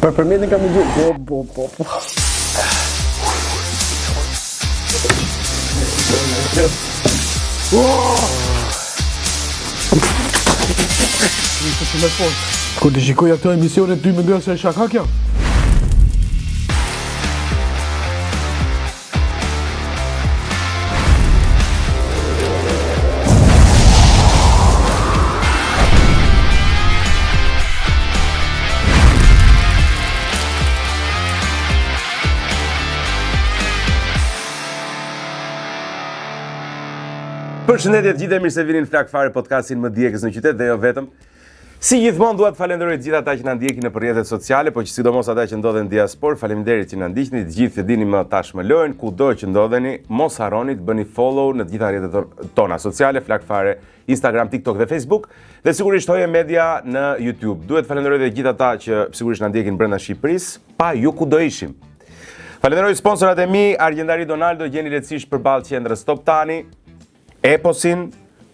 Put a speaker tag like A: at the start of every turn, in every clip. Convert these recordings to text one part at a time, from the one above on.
A: Për përmendin kam gjë. Po. Kur të shikoj ato emisione ty mendoj se është shaka kjo?
B: Përshëndetje të gjithë, mirë se vini në Flak Fare podcastin më djegës në qytet dhe jo vetëm. Si gjithmonë dua të falenderoj të gjithë ata që na ndjekin nëpër rrjetet sociale, po që sidomos ata që ndodhen në diasporë, faleminderit që na ndiqni, të gjithë që dini më tashmë lojën, kudo që ndodheni, mos harroni të bëni follow në të gjitha rrjetet tona sociale, Flak Fare, Instagram, TikTok dhe Facebook, dhe sigurisht Hoje Media në YouTube. Duhet falenderoj edhe gjithë ata që sigurisht na ndjekin brenda Shqipërisë, pa ju kudo ishim. Falenderoj sponsorat e mi, Argjendari Donaldo, gjeni lehtësisht përballë qendrës Top Tani, Eposin,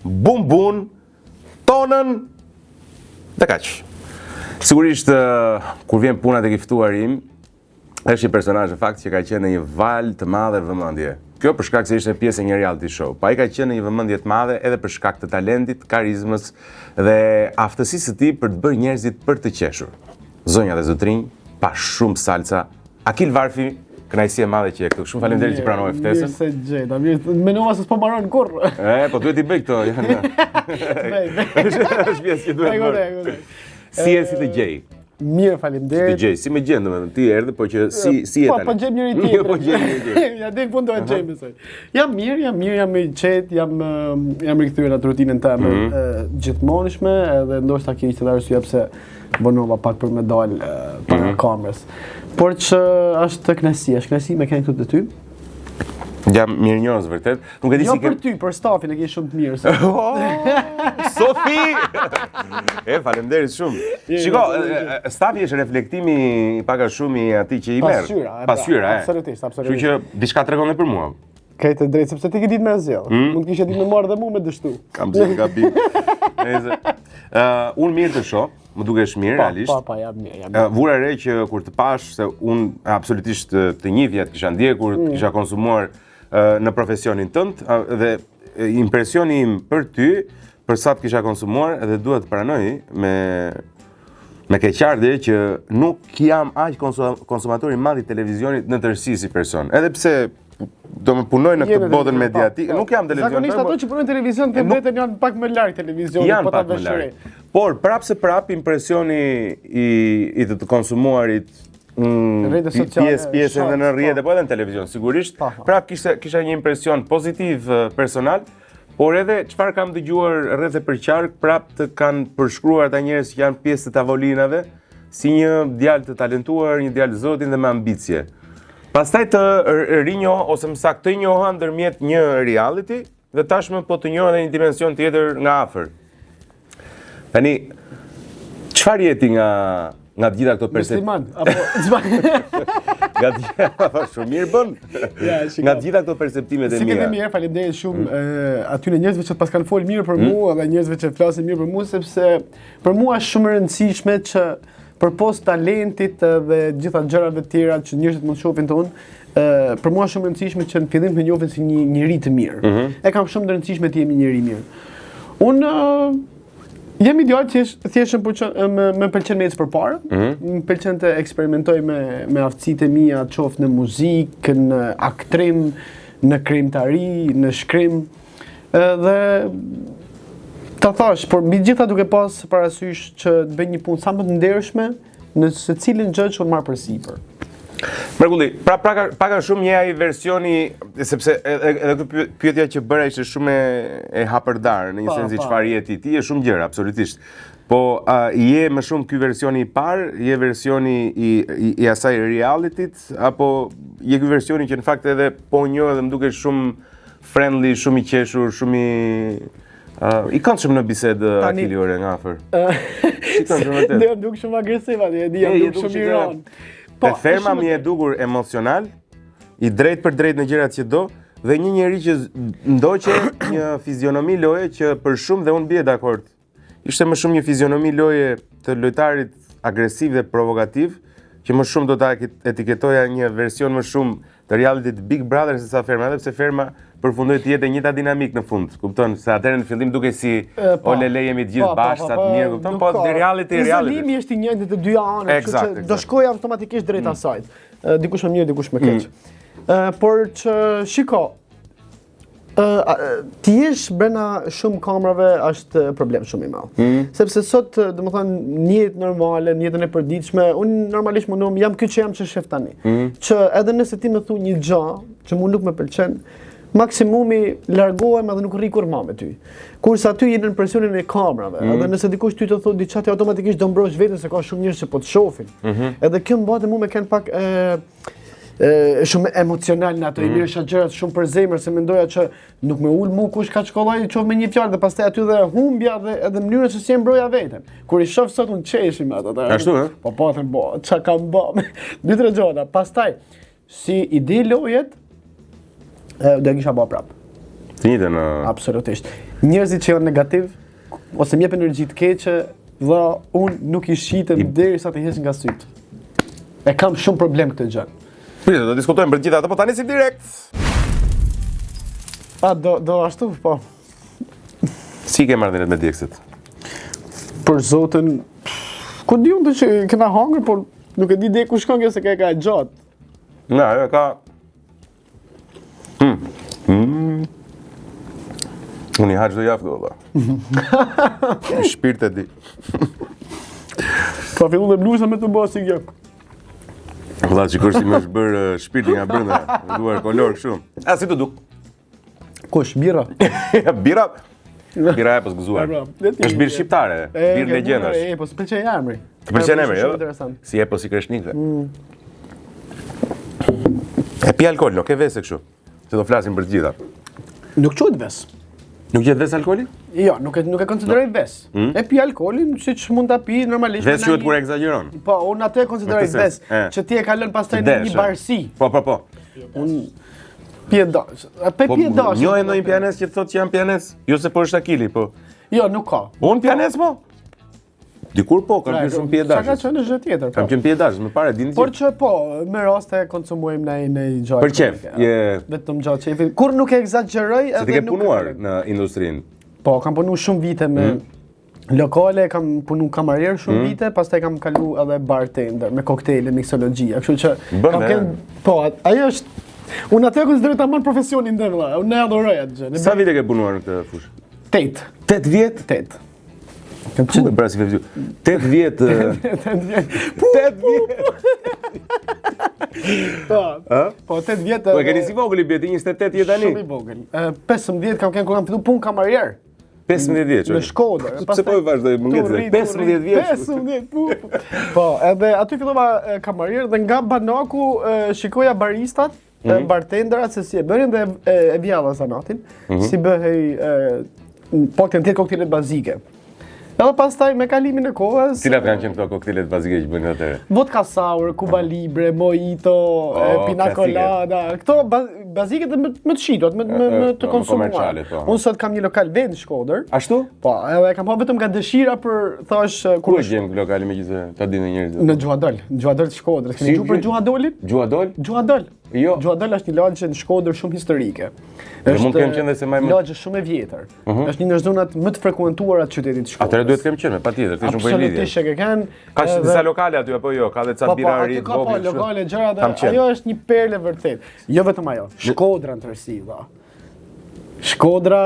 B: Bumbun, Tonën, dhe kaq. Sigurisht, kur vjen puna tek i ftuari im, është një personazh në fakt që ka qenë në një val të madhe vëmendje. Kjo për shkak se ishte pjesë e një reality show. Pa ai ka qenë në një vëmendje të madhe edhe për shkak të talentit, karizmës dhe aftësisë së tij për të bërë njerëzit për të qeshur. Zonja dhe zotrinj, pa shumë salsa, Akil Varfi. Kënaqësi e madhe që je këtu. Shumë faleminderit që pranove ftesën.
A: Mirë se gjeta. Menova se s'po mbaron kurrë.
B: Po duhet i bëj këto, janë. Është pjesë që duhet bërë. Si je si të gjej?
A: Mirë, faleminderit.
B: Të gjej, si më gjen domethënë, ti erdhe, po që si je tani?
A: Po gjej njëri tjetrin.
B: Po gjej njëri tjetrin.
A: Ja dek punë do të gjej mësoj. Jam mirë, jam i qetë, jam rikthyer atë rutinën time gjithmonishme, edhe ndoshta kjo ishte arsyeja pse vonova pak për me dal para kamerës. Por që është kënaqësi me kënë këtu të ty.
B: Jam mirënjohës vërtet. Nuk e di
A: jo
B: si
A: për ty, për stafin e ke shumë të mirë.
B: Sofi! Faleminderit shumë. Shiko, stafi është reflektimi pak a shumë i atij që i merr. Pasqyra,
A: absolutisht.
B: Kështu që diçka tregon edhe për mua.
A: Këtë drejt, sepse ti ke ditë me zell. Mund të kishe ditë me marrë dhe mua me dështu.
B: Kam bërë gabim. Unë mirë të shoh. Më dukesh mirë, realisht.
A: Pa, jam mirë.
B: Vura re që kur të pash, se unë absolutisht të njëjtja të kisha ndjekur, të kisha konsumuar në profesionin tënd, dhe impresioni im për ty, për sa të kisha konsumuar, edhe duhet të pranoj me keqardhje që nuk jam aq konsumator i madh i televizionit në tërësi si person. Edhe pse do më punoj në këtë botën mediatike, nuk jam televizion.
A: Zakonisht ato që punojnë në televizion të vetën janë pak më larg televizionit,
B: janë pak më larg. Por prap impresioni i të konsumuarit pjesën edhe në rrjete, po edhe në televizion, sigurisht. Prap kisha një impresion pozitiv personal, por edhe çfarë kam dëgjuar rreth e përqark, prap të kanë përshkruar ata njerëz që janë pjesë të tavolinave si një djalë të talentuar, një djalë zotin dhe me ambicie. Pastaj të rinjoh ose më saktë të njoha ndërmjet një reality dhe tashmë po të njoh edhe një dimension tjetër nga afër. Tani, çfarë jeti nga të gjitha këto perceptime? Shumë mirë bën. Nga të gjitha këto perceptimet e mia.
A: Si kemi mirë, faleminderit shumë atyre njerëzve që pas kanë folë mirë për mua dhe njerëzve që flasin mirë për mua, sepse për mua është shumë e rëndësishme që përpos talentit dhe gjitha gjërave të tjera që njerëzit mund të shohin tonë, për mua është shumë e rëndësishme që në fillim të njohin si një njerëz të mirë. E kam shumë të rëndësishme të jemi njerëz i mirë. Unë jam ideal thjesht më pëlqen me ecë përpara, më pëlqen të eksperimentoj me aftësitë e mia, qoftë në muzikë, në aktrim, në krimtari, në shkrim, dhe ta thash, por mbi gjitha duke pas parasysh që të bëj një punë sa më të ndershme në secilin gjë që unë marr përsipër.
B: Mrekulli, pak a shumë një ai versioni, sepse edhe këtë pyetja që bëra ishte shumë e hapërdar, në një sens i çfarë je ti je shumë gjëra, absolutisht. Po je më shumë ky versioni i parë, je versioni i asaj realityt, apo je ky versioni që në fakt edhe po njoh edhe më duket shumë friendly, shumë i qeshur, shumë i këndshëm në bisedë Akili ore nga afër.
A: Ne jam duke shumë agresiv atë, jam duke shumë iron.
B: Te ferma mi e dukur emocional, i drejt për drejt në gjërat që do, dhe një njeri që ndoqe një fizionomi loje që për shumë dhe unë bie dakord. Ishte më shumë një fizionomi loje të lojtarit agresiv dhe provokativ, që më shumë do ta etiketoja një version më shumë të reality Big Brother se sa Ferma, edhe pse Ferma përfundoi të jetë njëta dinamik në fund. Kupton? Se atëherë në fillim duke si o lele jemi të gjithë bashkë, sa të mirë, kupton? Po në reality.
A: Izolimi është i njëjtë të dy anët, kështu që do shkoj automatikisht drejt asaj. Dikush më mirë, dikush më keq. Por që shiko, ti jesh brenda shumë kamerave është problem shumë i madh. Sepse sot, domethënë, në jetë normale, në jetën e përditshme, unë normalisht mundom jam ky që jam që shef tani. Që edhe nëse ti më thu një gjë që mua nuk më pëlqen, maksimumi largohem edhe nuk rri kur më me ty. Kurse aty jeni në presionin e kamerave, edhe nëse dikush ty të thotë diçka ti automatikisht do mbrosh veten se ka shumë njerëz që po të shohin. Edhe kjo mbante mua me kanë pak shumë emocional në ato, i mirë gjërat shumë për zemër, se mendoja që nuk më ul mu kush ka shkollaj qov me një fjalë dhe pastaj aty dhe humbja dhe edhe mënyra se si e mbroja veten. Kur i shoh sot unë qeshim ato.
B: Ashtu, ë?
A: Po them, çka kam bë. Dy-tre gjëra. Pastaj si ide lojet do e kisha bë prap.
B: Të njëjtën.
A: Absolutisht. Njerëzit që janë negativ ose më jep energji të keqe, dhe unë nuk i shitem derisa të heq nga syt. E kam shumë problem këtë gjë.
B: Pritë, do diskutojmë për gjitha ato, po tani si direkt.
A: Do ashtu, po.
B: Si ke marrëdhëniet me djegësit?
A: Për zotin, ku di unë që kena hangër, por nuk e di dhe ku shkon kjo se ka e gjatë.
B: Na, jo, ka... Unë i haqë do javë, do, Në shpirt e di.
A: Ka fillu dhe blusa me të bërë si kjo.
B: Vëlla, qikor si më është bërë shpirti nga brenda, më duar kolor kështu. A, si të duk?
A: Kush, bira?
B: Bira? Bira e pës gëzuar. është birë shqiptare, birë legjendash.
A: Po së pëlqen emri.
B: Të pëlqen emri, jo? Si e po si kreshnikve. E pi alkohol, nuk e vese kështu. Se do flasim për të gjitha.
A: Nuk quhet ves.
B: Nuk jetë ves alkoholi?
A: Jo, nuk e konsideroj ves. E pi alkoholin, siç mund ta pi normalisht.
B: Ves quhet kur egzageron.
A: Po, unë atë e konsideroj ves, që ti e kalon pastaj në një barsi.
B: Po.
A: Unë pi e dash. Pi e dash.
B: Njohë ndonjë pianes që thotë që jam pianes, jo se po është akili, po.
A: Jo, nuk ka.
B: Unë pianes po? Dikur po, kam qenë shumë piedashës.
A: Çka ka qenë gjë tjetër.
B: Kam qenë piedashës, më parë dini.
A: Por që po, me raste konsumojmë në gjatë.
B: Për qef,
A: vetëm gjatë qefit. Kur nuk e egzagjeroj
B: edhe nuk. Se ti ke punuar në industrinë?
A: Po, kam punu shumë vite me lokale, kam punu kamarier shumë vite, pastaj kam kalu edhe bartender me koktejle, miksologjia. Kështu që kam kenë, po, ajo është unë atë konsideroj tamam profesionin ndër vëlla. Unë e adhuroj atë gjë.
B: Sa vite ke punuar në këtë fushë?
A: 8.
B: 8 vjet?
A: 8.
B: Që të brasi fevju. 8 vjet. 8 vjet. Po, 8 vjet.
A: Po
B: e keni si vogël i bjeti, 28 je tani.
A: Shumë i vogël. 15 kam kur kam filluar punë kamarier.
B: 15 vjeç.
A: Në Shkodër.
B: Pse po e vazhdoj më ngjetë? 15 vjeç.
A: 15 Po, edhe aty fillova kamarier dhe nga banaku shikoja baristat, bartenderat se si e bënin dhe e vjalla zanatin, si bëhej po të tjerë koktejlet bazike. Edhe pastaj me kalimin e kohës.
B: Cilat kanë qenë këto koktejlet bazike që bënë atëherë?
A: Vodka sour, Cuba Libre, mojito, pina colada, këto bazike më të shitura, më të konsumuar. Unë sot kam një lokal vend në Shkodër.
B: Ashtu?
A: Po, edhe kam pa vetëm nga dëshira për thash
B: ku e gjem lokali megjithëse ta dinë njerëzit.
A: Në Gjuhadol, Gjuhadol të Shkodrës. Keni dëgjuar për Gjuhadolin?
B: Gjuhadol?
A: Gjuhadol.
B: Jo.
A: Gjuhadol është një lagje në Shkodër shumë historike.
B: Mund të kem qenë se më
A: lagje shumë e vjetër. Është një ndër zonat më të frekuentuara të qytetit të Shkodrës.
B: Atëherë duhet të kem qenë, patjetër, ti shumë po lidhje.
A: Absolutisht e kanë.
B: Ka disa lokale aty apo jo? Ka edhe ca birari të vogël.
A: Po, lokale gjëra dhe ajo është një perle vërtet. Jo vetëm ajo. Shkodra në tërësi, valla. Shkodra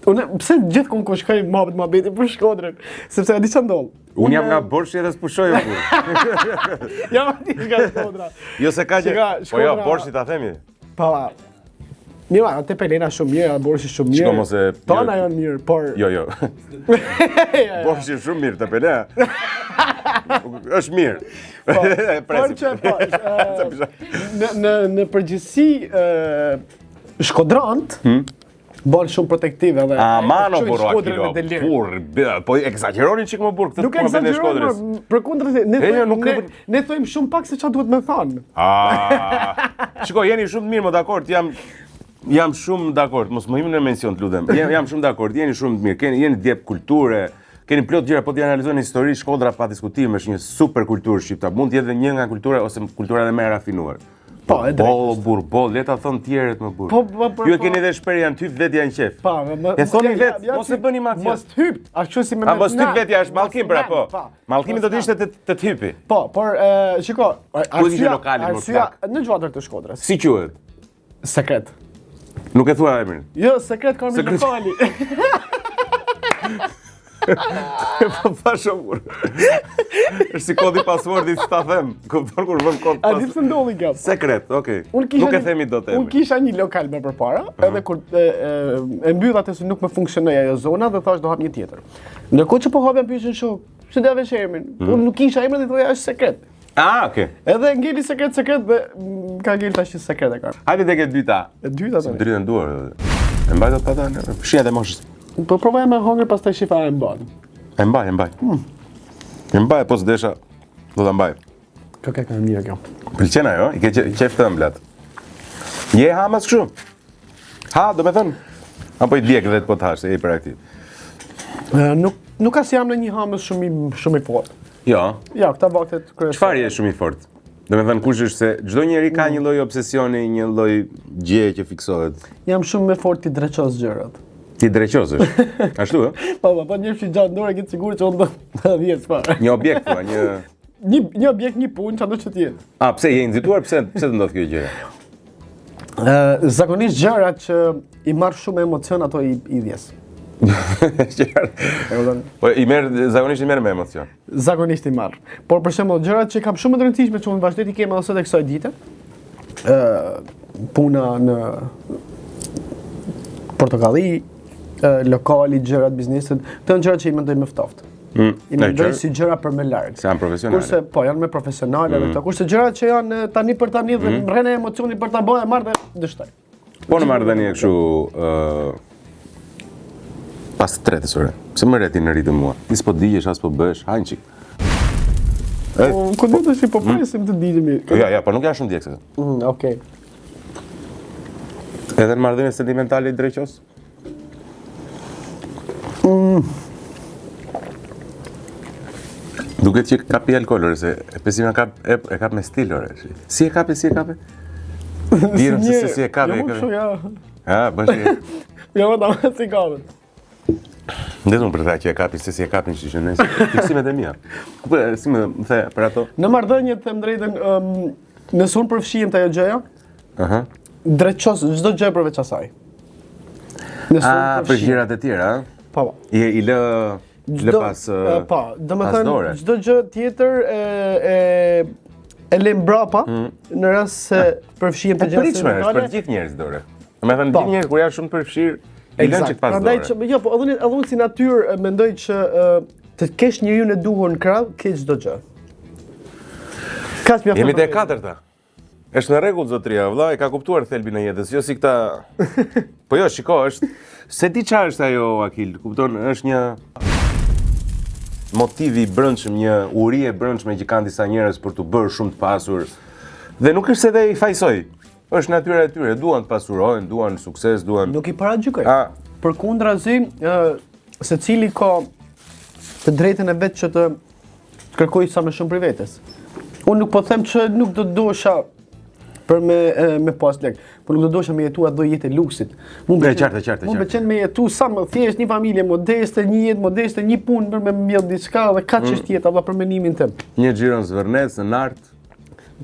A: unë pse gjithkohë kur shkoj mohabeti për Shkodrën, sepse a di çfarë ndodh.
B: Unë jam nga Borshi edhe s'pushoj unë.
A: Jam aty nga Shkodra.
B: Jo se ka që... Po jo, Borshi ta themi.
A: Pa, mirë, atë Pelena shumë mirë, Borshi shumë mirë.
B: Shko mos e...
A: Tona janë mirë, por...
B: Jo. Borshi shumë mirë, të Pelena. është mirë.
A: Por që, në përgjithësi, Shkodrant, bën shumë protektive dhe
B: mano burro akilo. Po egzageronin çik më burr këtë punë në Shkodrës.
A: Përkundër ne thojmë shumë pak se çfarë duhet më thënë.
B: Shiko, jeni shumë mirë, më dakord, jam shumë dakord, mos më him në mension, të lutem. Jam shumë dakord, jeni shumë mirë, jeni djep kulture, keni plot gjëra, po t'i analizoni histori, Shkodra pa diskutim është një super kulturë shqiptare. Mund të jetë një nga kultura ose kultura edhe më e rafinuar.
A: Po, e
B: drejtë. Bol, le ta thon tjerët më burr. Ju e keni edhe shper janë typ vet janë qef.
A: Po,
B: e thoni vet, mos e bëni mafia.
A: Mos hyp, ashtu si me.
B: Mos hyp vetja është mallkim pra po. Mallkimi do të ishte të hypi.
A: Po, por shiko,
B: arsyeja
A: në gjuatër të Shkodrës.
B: Si quhet?
A: Sekret.
B: Nuk e thua emrin.
A: Jo, sekret ka me lokali.
B: Po thashë burr. Është si kodi passwordi s'ta them. Kupton kur vën kod.
A: A di pse ndodhi kjo?
B: Sekret, okay. Nuk e themi dot emrin.
A: Unë kisha një lokal më përpara, edhe kur e mbyll atë se nuk më funksionoi ajo zona dhe thash do hap një tjetër. Ndërkohë që po hapja pyesin shoh, pse do avesh emrin? Unë nuk kisha emrin dhe thoya është sekret.
B: Ah, okay.
A: Edhe ngeli sekret dhe ka ngel tash sekret e ka.
B: Hajde tek e dyta.
A: E dyta tani.
B: Dritën duar. E mbaj dot ata, fshi edhe moshës.
A: Po provoja me hongër pastaj shifa e mbaj.
B: E mbaj. E mbaj po s'desha, do ta mbaj.
A: Ka mirë kjo.
B: Pëlqen ajo, i ke qef të ëmblat. Je hamas kështu? Ha, do me thënë? Apo i djeg vetë po të hash, se je hiperaktiv?
A: Nuk as jam në një hamës shumë i fort.
B: Jo.
A: Ja, këta vaktet kryesore.
B: Çfarë je shumë i fort? Do me thënë kush është se çdo njeri ka një lloj obsesioni, një lloj gjëje që fiksohet.
A: Jam shumë më fort i dreqos gjërat.
B: Ti dreqos është? Ashtu, ë?
A: Po, një fshi gjatë dorë këtë sigurt që unë do vjes fare.
B: Një objekt, thua,
A: një objekt, një punë, çdo që të jetë.
B: A, pse je i nxituar? Pse të ndodh kjo gjë?
A: Zakonisht gjërat që i marr shumë emocion ato i vjes.
B: Po zakonisht i merr me emocion.
A: Zakonisht i marr. Por për shembull gjërat që kam shumë të rëndësishme që unë vazhdoj të kem edhe sot e kësaj dite. Puna në portokalli, lokali, gjërat, bizneset, këto janë gjërat që i mendoj më ftoft. I mendoj si gjëra për më larg.
B: Se janë profesionale.
A: Kurse po janë më profesionale këto. Kurse gjërat që janë tani për tani dhe rrenë emocioni për ta bënë marr dhe dështoj.
B: Po në marrëdhënie kështu pas tretës ore. Pse më reti në ritëm mua? Ti s'po digjesh, as po bësh, hajnë qik.
A: Ku do të shi po presim të digjemi?
B: Ja, po nuk janë shumë djekse.
A: Okej.
B: Edhe në marrëdhënie sentimentale i dreqos? Duket që ka pi alkohol, ore, se Pesima e kap me stil, ore. Si e kape? Dirëm se si e kape.
A: Jo, më kështu, ja.
B: Ja, bëshë.
A: Jo, më ta si kape.
B: Ndezun për ta që e kapi, se si e kapin që nëse. Fiksimet e mia. Si më the për ato?
A: Në marrëdhënie të them drejtën, nëse unë përfshihem te ajo gjëja, dreqos çdo gjë përveç asaj.
B: Për gjërat e tjera, a?
A: Po.
B: I lë pas
A: po, domethënë çdo gjë tjetër e lë mbrapa në rast se përfshihem te gjëra
B: sentimentale. Për gjithë njerëzit dorë. Domethënë gjithë njerëzit kur janë shumë përfshirë, i lënë çik pas dorë.
A: Prandaj jo, po edhe unë si natyrë mendoj që të kesh njeriu në duhur në krah, ke çdo gjë. Kaç mjafton.
B: Jemi te katërta. Është në rregull zotria, vëlla, e ka kuptuar thelbin e jetës, jo si këta. Po jo, shiko, është se di çfarë është ajo Akil, kupton, është një motivi i brendshëm, një uri e brendshme që kanë disa njerëz për të bërë shumë të pasur. Dhe nuk është se dhe i fajsoj. Është natyra e tyre, duan të pasurojnë, duan sukses, duan.
A: Nuk i paragjykoj. Përkundrazi, secili ka të drejtën e vet që të kërkojë sa më shumë për vetes. Unë nuk po them që nuk do të dosha për me pas lek, por nuk do dosha me jetu atë jetë e luksit. Mund pëlqen me jetu sa më thjesht një familje modeste, një jetë modeste, një punë për me mbjell diçka dhe ka çështje jeta për mendimin tim.
B: Një xhiro në Zvërnec, në Nart.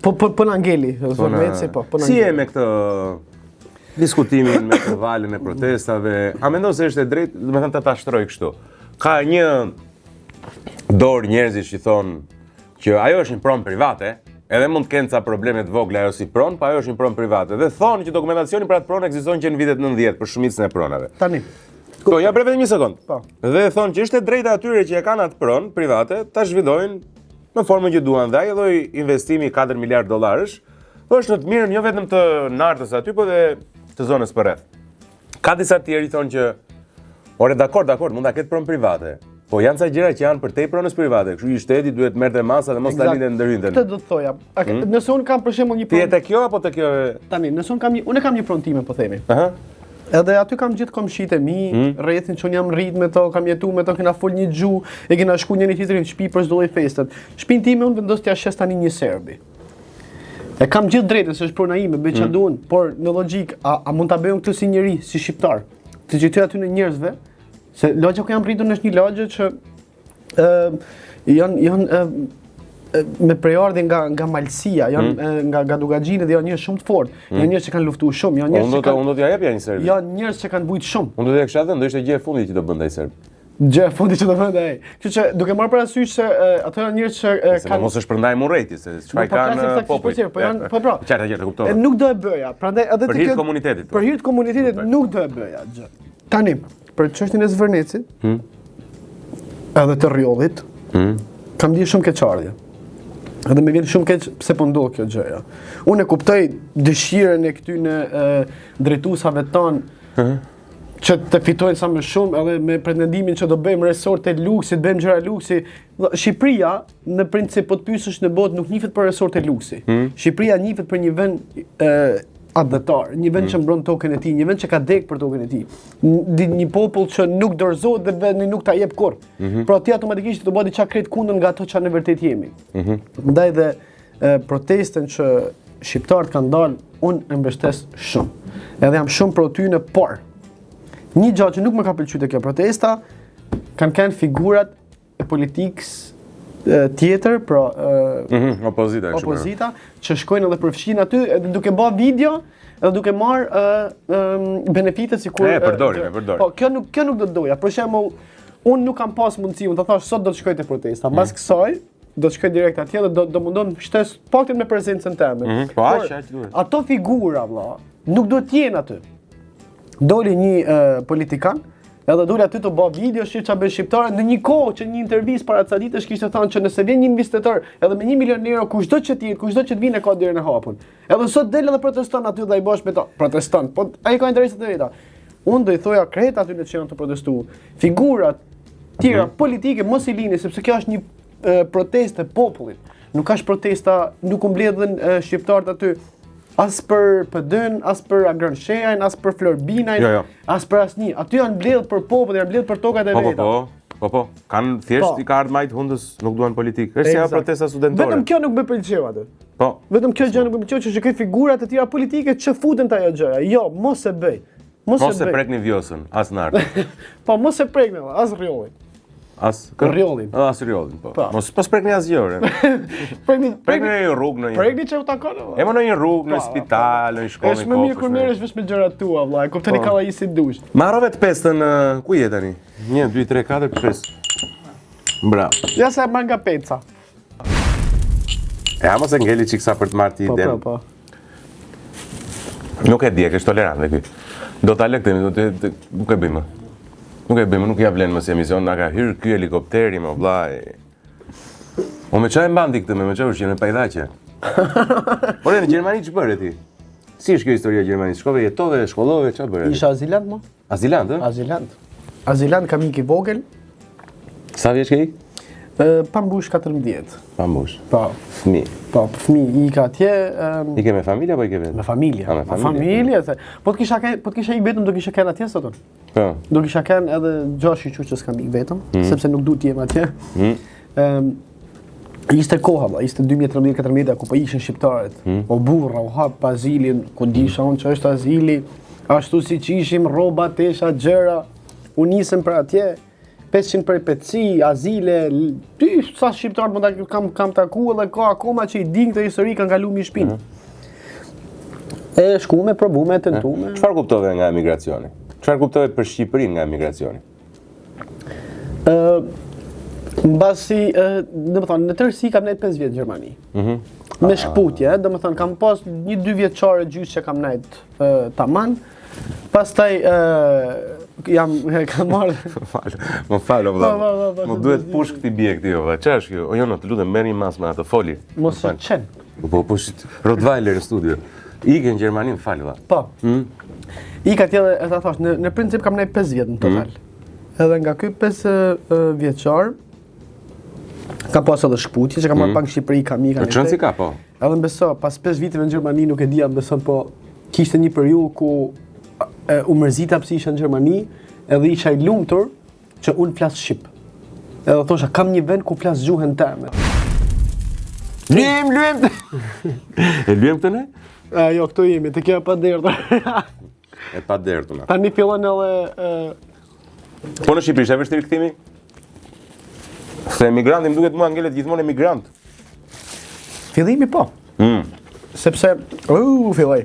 A: Po na ngeli, Zvërneci po na.
B: Si e me këtë diskutimin me këtë valën e protestave? A mendon se është e drejtë, domethënë ta shtroj kështu? Ka një dorë njerëzish që thonë që ajo është një pronë private. Edhe mund të kenë ca probleme të vogla ajo si pronë, pa ajo është një pronë private. Dhe thonë që dokumentacioni për atë pronë ekziston që në vitet 90 për shumicën e pronave.
A: Tani.
B: Po, ja për vetëm një sekond.
A: Po.
B: Dhe thonë që është e drejta atyre që e kanë atë pronë private, ta zhvillojnë në formën që duan. Dhe ai lloj investimi $4 miliard është në të mirën jo vetëm të Nartës aty, po dhe të zonës përreth. Ka disa të tjerë thonë që ore dakord, mund ta ketë pronë private. Po janë ca gjëra që janë për te pronës private, kështu i shteti duhet merrte masa dhe mos ta lindë ndërhyjtën.
A: Këtë do të thoja. Nëse un kam për shembull një
B: pronë. Ti e te kjo apo te kjo?
A: Tani, nëse unë kam një pronë time, po themi. Edhe aty kam gjithë komshit e mi, rrethin që unë jam rrit me to, kam jetu me to, kena fol një gjuhë, e kena shku njëri tjetrin në shtëpi për çdo lloj festet. Shtëpinë time unë vendos t'ja shes tani një serbi. E kam gjithë drejtën se është puna ime, bëj çfarë duan, por në logjik, a mund ta bëjmë këtë si njeri, si shqiptar? Të gjithë aty në njerëzve, se lagja ku jam rritur është një lagje që janë me prejardhje nga malësia, janë nga dugaxhinët dhe janë njerëz shumë të fortë. Janë njerëz që kanë luftuar shumë, janë njerëz që
B: unë do t'ja jepja një serb.
A: Janë njerëz që kanë bujt shumë.
B: Unë do t'ja kisha dhënë, do ishte gjë e fundit që do bënte ai serb.
A: Gjë e fundit që do bënte ai. Kështu që duke marrë parasysh se ato janë njerëz që
B: kanë mos e shpërndaj murreti se çfarë kanë populli.
A: Po janë, po pra.
B: Qartë, kuptova.
A: Nuk do e bëja. Prandaj edhe
B: për hir të komunitetit.
A: Për hir të komunitetit nuk do e bëja gjë. Tani, për çështjen e Zvërnecit, edhe të rjollit, kam dhënë shumë keqardhje. Edhe më vjen shumë keq pse po ndodh kjo gjëja. Unë e kuptoj dëshirën e këtyne drejtuesave tanë që të fitojnë sa më shumë edhe me pretendimin që do bëjmë resorte luksit, bëjmë gjëra luksi. Shqipëria në princip po të pyesësh në botë nuk njihet për resorte luksi. Shqipëria njihet për një vend adhëtar, një vend që mbron tokën e tij, një vend që ka dek për tokën e tij. Një popull që nuk dorëzohet dhe vendi nuk ta jep kurrë. Pra ti automatikisht do bëhet diçka krejt kundër nga ato që në vërtet jemi. Ndaj dhe protestën që shqiptarët kanë dalë, unë e mbështes shumë. Edhe jam shumë pro tyne, por një gjë që nuk më ka pëlqyer te kjo protesta kanë qenë figurat e politikës tjetër, pra opozita që shkojnë edhe përfshin aty edhe duke bë video edhe duke marr benefite sikur
B: përdorin.
A: Po kjo nuk do të doja. Për shembull, unë nuk kam pas mundësi, unë të thash sot do të shkoj te protesta. Mbas kësaj do të shkoj direkt atje dhe do mundon shtes paktën me prezencën time.
B: Po aq duhet.
A: Ato figura valla nuk duhet të jenë aty. Doli një politikan edhe doli aty të bë video çfarë bën shqiptarët në një kohë që një intervistë para ca ditësh kishte thënë që nëse vjen një investitor edhe me 1 milion euro kushdo që të vinë ka derën e hapur. Edhe sot del edhe proteston aty dhe ai bash me to. Proteston, po ai ka interesat e veta. Unë do i thoja krejt aty në që janë të protestuar. Figurat tjera politike mos i lini sepse kjo është një protestë e popullit. Nuk ka protesta, nuk u mbledhen shqiptarët aty. As për PD-n, as për Agron Shehajn, as për Florbinajn, as për asnjë. Aty janë mbledh për popull, janë mbledh për tokat e veta.
B: Po. Kanë thjesht i ka ardhur majt hundës, nuk duan politikë. Është si ajo protesta studentore.
A: Vetëm kjo nuk më pëlqeu aty.
B: Po.
A: Vetëm kjo gjë nuk më pëlqeu që shikoj figurat e tjera politike që futen te ajo gjëja. Jo, mos e bëj.
B: Mos e prekni vjosën, as nartë.
A: Po, mos e prekni, as rjollin.
B: As
A: rjollin.
B: As rjollin, po. Mos prekni asgjë. Prekni në rrugë në një.
A: Prekni që u takon.
B: E më në një rrugë, në spital, në një shkollë.
A: Është më mirë kur merresh vetëm me gjërat tua, vëlla. E kuptoni kalla si dush.
B: Marrove të pestën ku je tani? 1 2 3 4 5. Bravo.
A: Ja sa manga peca.
B: Ja mos e ngeli çiksa për të marrë ti iden.
A: Po.
B: Nuk e di, e është tolerant ky. Do ta lëktemi, nuk e bëjmë. Nuk ja vlen mos emision, na ka hyr ky helikopteri më vllai. O me çaj mbandi këtë me çaj ushqim me pajdaqe. Por në Gjermani ç'bëre ti? Si është kjo historia e Gjermanisë? Shkove jetove, shkollove, ç'a bëre?
A: Isha azilant më?
B: Azilant, ë?
A: Azilant kam ik I vogël.
B: Sa vjeç ke ik?
A: Pa mbush 14.
B: Pa mbush.
A: Po.
B: Fëmijë.
A: Po, fëmijë ik atje.
B: I ke me familje apo I ke vetë?
A: Me familje. Me familje. Po të kisha ik vetëm do kisha qenë atje sot.
B: Po.
A: Do kisha qenë edhe 6 që s'kam ik vetëm, sepse nuk duhet të jem atje. Ishte koha, ishte 2013-2014 ku po ishin shqiptarët. O burra, u hap azilin, ku disha unë që është azili, ashtu si që ishim, rroba, tesha, gjëra, u nisëm për atje, 500 për peci, azile, sa shqiptarët më kam taku edhe ka akoma që I din këtë histori kanë kalu mi shpinë. E shkume, probume, tentume.
B: Çfarë kuptove nga emigracioni? Çfarë kuptove për Shqipërinë nga emigracioni?
A: Mbasi, domethënë, në tërësi kam nejt 5 vjet në Gjermani. Me shkputje, domethënë kam pas 1-2 vjeçare gjysë që kam nejt tamam. Pastaj kam marrë.
B: Më fal vëlla. Më duhet push këtij bie këtij vëlla. Ç'është kjo? O jo, të lutem merr një mas me atë foli.
A: Mos e çen.
B: Po Rottweiler në studio. Ikë në Gjermani, më fal vëlla.
A: Po. Ik atje dhe ta thash, në princip kam nejt 5 vjet në total. Edhe nga ky 5 vjeçar kam pas edhe shkputje që kam marrë pak në Shqipëri, kam ikë.
B: Po çon si ka po?
A: Edhe mbeso, pas 5 viteve në Gjermani nuk e dija, mbeson po kishte një periudhë ku u mërzita pse isha në Gjermani, edhe isha i lumtur që unë flas shqip. Edhe thosha kam një vend ku flas gjuhën teme.
B: Luem. E luem këtë ne?
A: Jo, këtu jemi, të kjo pa derdhë.
B: E pa derdhë.
A: Tani fillon edhe
B: Po në Shqipëri, është e vështirë kthimi? Se emigranti më duket mua ngelet gjithmonë emigrant.
A: Fillimi po. Sepse filloi.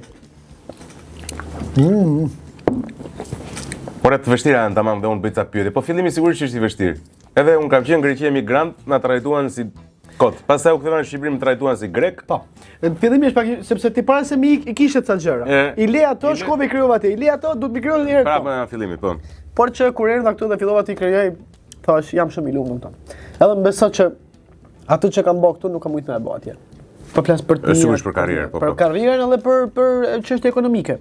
B: Por e të vështira janë tamam dhe unë bëj ca pyetje. Po fillimi sigurisht është i vështirë. Edhe unë kam qenë në Greqi emigrant, na trajtuan si kot. Pastaj u ktheva në Shqipëri, më trajtuan si grek.
A: Po. Fillimi është pak sepse ti para se i kishe ca gjëra. I le ato, shkova i krijova atë. I le ato, duhet mi krijoj një herë.
B: Prapë në fillimi, po.
A: Por që kur erdha këtu dhe fillova të krijoj, thash jam shumë i lumtur këtu. Edhe më beso që ato që kam bërë këtu nuk kam mujt me e bë atje. Po flas për të
B: sigurisht për karrierë, po.
A: Për karrierën edhe për çështje ekonomike.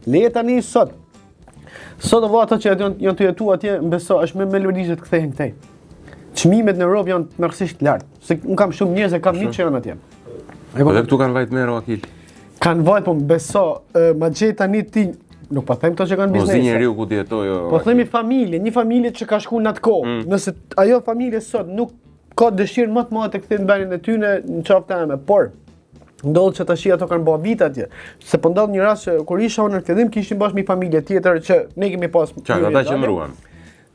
A: Le tani sot valla ato që janë të jetu atje, më beso është me melodizet kthehen këtej. Çmimet në Europë janë mërësisht lartë. Se un kam shumë njerëz kam miq që janë atje.
B: Po dhe këtu kanë vajt merë Akil.
A: Kanë vajt, po më beso, ma gjej tani ti nuk po them këto që kanë biznes.
B: Po zi njeriu ku ti jetoj.
A: Po themi familje, një familje që ka shkuar në atë kohë. Nëse ajo familje sot nuk ka dëshirë më të madhe të kthehen në vendin e tyre në qafë teme, por ndodh që tash ato kanë bërë vite atje. Se po ndodh një rast që kur isha unë në fillim kishim bashkë një familje tjetër që ne kemi pas.
B: Çfarë ata qëndruan?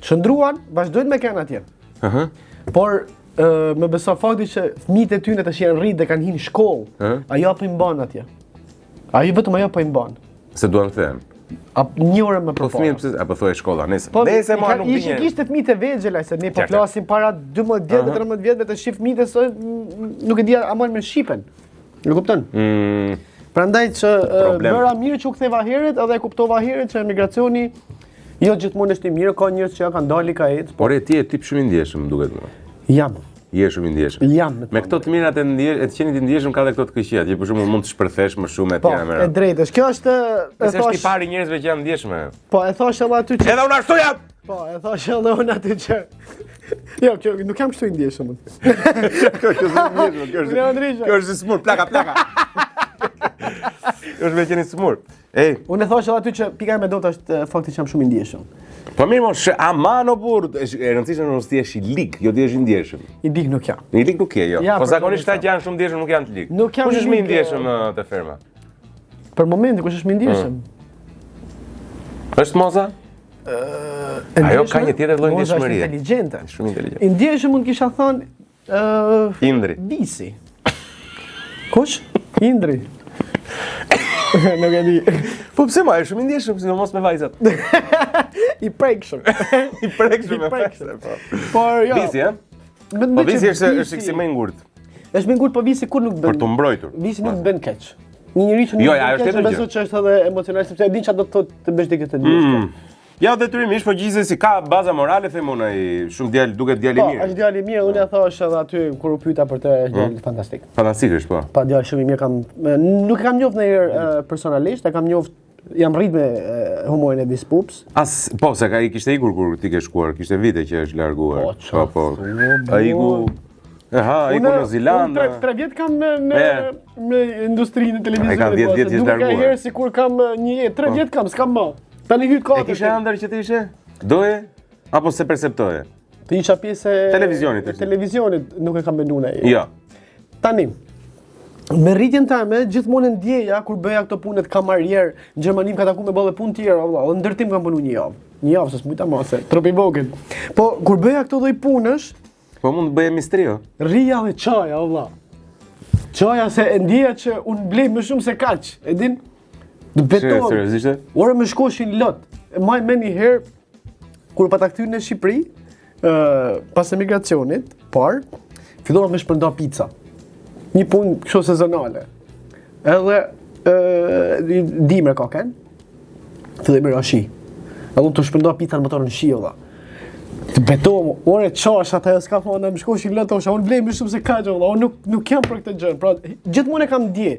A: Qëndruan, vazhdojnë me kanë atje. Por më beso fakti që fëmijët e tyre tash janë rrit dhe kanë hyrë në shkollë. Ajo po i mban atje. Ai vetëm ajo po i mban.
B: Se duan kthehen.
A: Një orë më
B: Po
A: përpara.
B: fëmijët pse apo thonë shkolla, nëse.
A: Po
B: Nëse mua nuk
A: vjen. Kishte fëmijë të vegjël, se ne po flasim para 12 vjetëve, 13 vjetëve të shih fëmijët e sot nuk e di aman me shipen. E kupton? Prandaj që bëra mirë që u ktheva herët edhe e kuptova herët që emigracioni jo gjithmonë është i mirë, ka njerëz që ja kanë dalë ka ecë.
B: Por ti je tip shumë i ndjeshëm, duket mua.
A: Jam.
B: Je shumë i ndjeshëm.
A: Jam.
B: Me këto të mirat e të qenit i ndjeshëm ka edhe këto të këqijat. Je për shembull mund të shpërthesh më shumë etj.
A: Po, e drejtë është. Kjo është
B: është i pari njerëzve që janë ndjeshëm.
A: Po, e thash edhe aty që
B: edhe unë ashtu jam.
A: Po, e thash edhe unë aty që jo, kjo nuk jam kështu i ndjeshëm.
B: Kjo është smur, plaka. Kjo është me qenë smur.
A: Unë e thash edhe aty që pika me dot është fakti që jam shumë i ndjeshëm.
B: Po mirë mos, aman o burr, e rëndësishme nëse ti je i lig, jo ti je i ndjeshëm.
A: I lig nuk jam.
B: I lig nuk je, jo. Po zakonisht ata që janë shumë ndjeshëm nuk janë të lig. Kush është më i ndjeshëm te ferma?
A: Për momentin kush është më i ndjeshëm?
B: Është Moza? Ajo ka një tjetër lloj ndjeshmërie.
A: Është inteligjente.
B: Shumë inteligjente.
A: I ndjeshëm mund kisha thënë
B: Indri.
A: Bisi. Kush? Indri. Nuk e di.
B: Po pse më është shumë i ndjeshëm, sidomos me vajzat.
A: I prekshëm.
B: I prekshëm.
A: Por jo.
B: Bisi, ha? Po Bisi është si më i ngurt.
A: Është më i ngurt, po Bisi kur nuk bën.
B: Për të mbrojtur.
A: Bisi nuk bën keq. Një njerëz që nuk bën keq, besoj që është edhe emocional sepse e din çfarë do të thotë të bësh diçka të ndjeshme.
B: Ja, detyrimisht, po gjithsesi ka baza morale, them unë, ai shumë djalë, duket djalë i mirë.
A: Po, është djalë i mirë, unë ja thash edhe aty kur u pyeta për të, është djalë fantastik.
B: Fantastik është, po.
A: Pa djalë shumë i mirë nuk e kam njoft ndonjëherë personalisht, e kam njoft jam rrit me humorin e Dispups.
B: Po, se ai kishte ikur kur ti ke shkuar, kishte vite që është larguar. Po. Ai iku iku në Ziland.
A: Unë 3 vjet kam me industrinë e televizionit.
B: Ai ka 10 vjet që është larguar.
A: Duke herë sikur kam 3 vjet kam, s'kam më. Tani hyt kohë.
B: E kishe ëndër që të ishe? Doje? Apo se perceptoje?
A: Të isha pjesë e
B: televizionit.
A: Televizionit nuk e kam menduar ai.
B: Jo.
A: Tani me rritjen time gjithmonë ndjeja kur bëja këto punë të kamarier, në Gjermani ka takuar me bolle punë tjera, valla, ndërtim kam punuar një javë. Një javë s'e smujta mos, trop i vogël. Po kur bëja këto lloj punësh,
B: po mund të bëje mistrio.
A: Rria dhe çaja, valla. Çaja se e ndjeja që unë blej më shumë se kaq, e din? Beton.
B: Seriozisht?
A: Ora më shkoshin lot. Maj më një herë kur pata kthyer në Shqipëri, pas emigracionit, por fillova me shpërnda pica. Një punë kështu sezonale. Edhe dimër kokën. Filloi me rashi. Edhe unë të shpërnda pica në motor në shi valla. Të betom, ore çash ata s'ka thonë më shkoshin lot, unë blej më shumë se kaq valla. Unë nuk jam për këtë gjë. Pra gjithmonë e kam dje.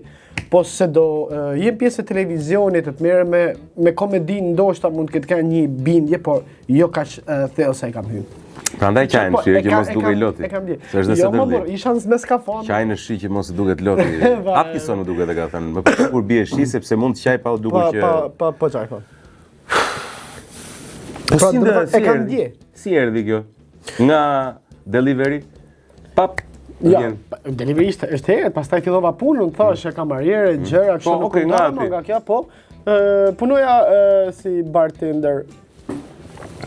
A: Po se do jem pjesë e televizionit të merrem me komedinë, ndoshta mund të ketë një bindje, por jo kaq thellë sa e kam hyrë.
B: Prandaj qaj në shi që mos duket loti. Se është
A: jo, më isha me skafon.
B: Qaj në shi që mos duket loti. Atë kison u duket e ka thënë. Më pëlqen kur bie shi sepse mund të qaj pa u dukur që
A: po çaj po.
B: Po
A: Pra,
B: si
A: do të thotë, e kam
B: erdhi?
A: dje.
B: Si erdhi kjo? Nga delivery? Pap.
A: Ja,
B: vjen.
A: deliverista është herët, pastaj fillova punën, thash e kamariere, gjëra, kështu nuk
B: okay, nga
A: kujtova
B: aty.
A: nga kjo, po. Punoja si bartender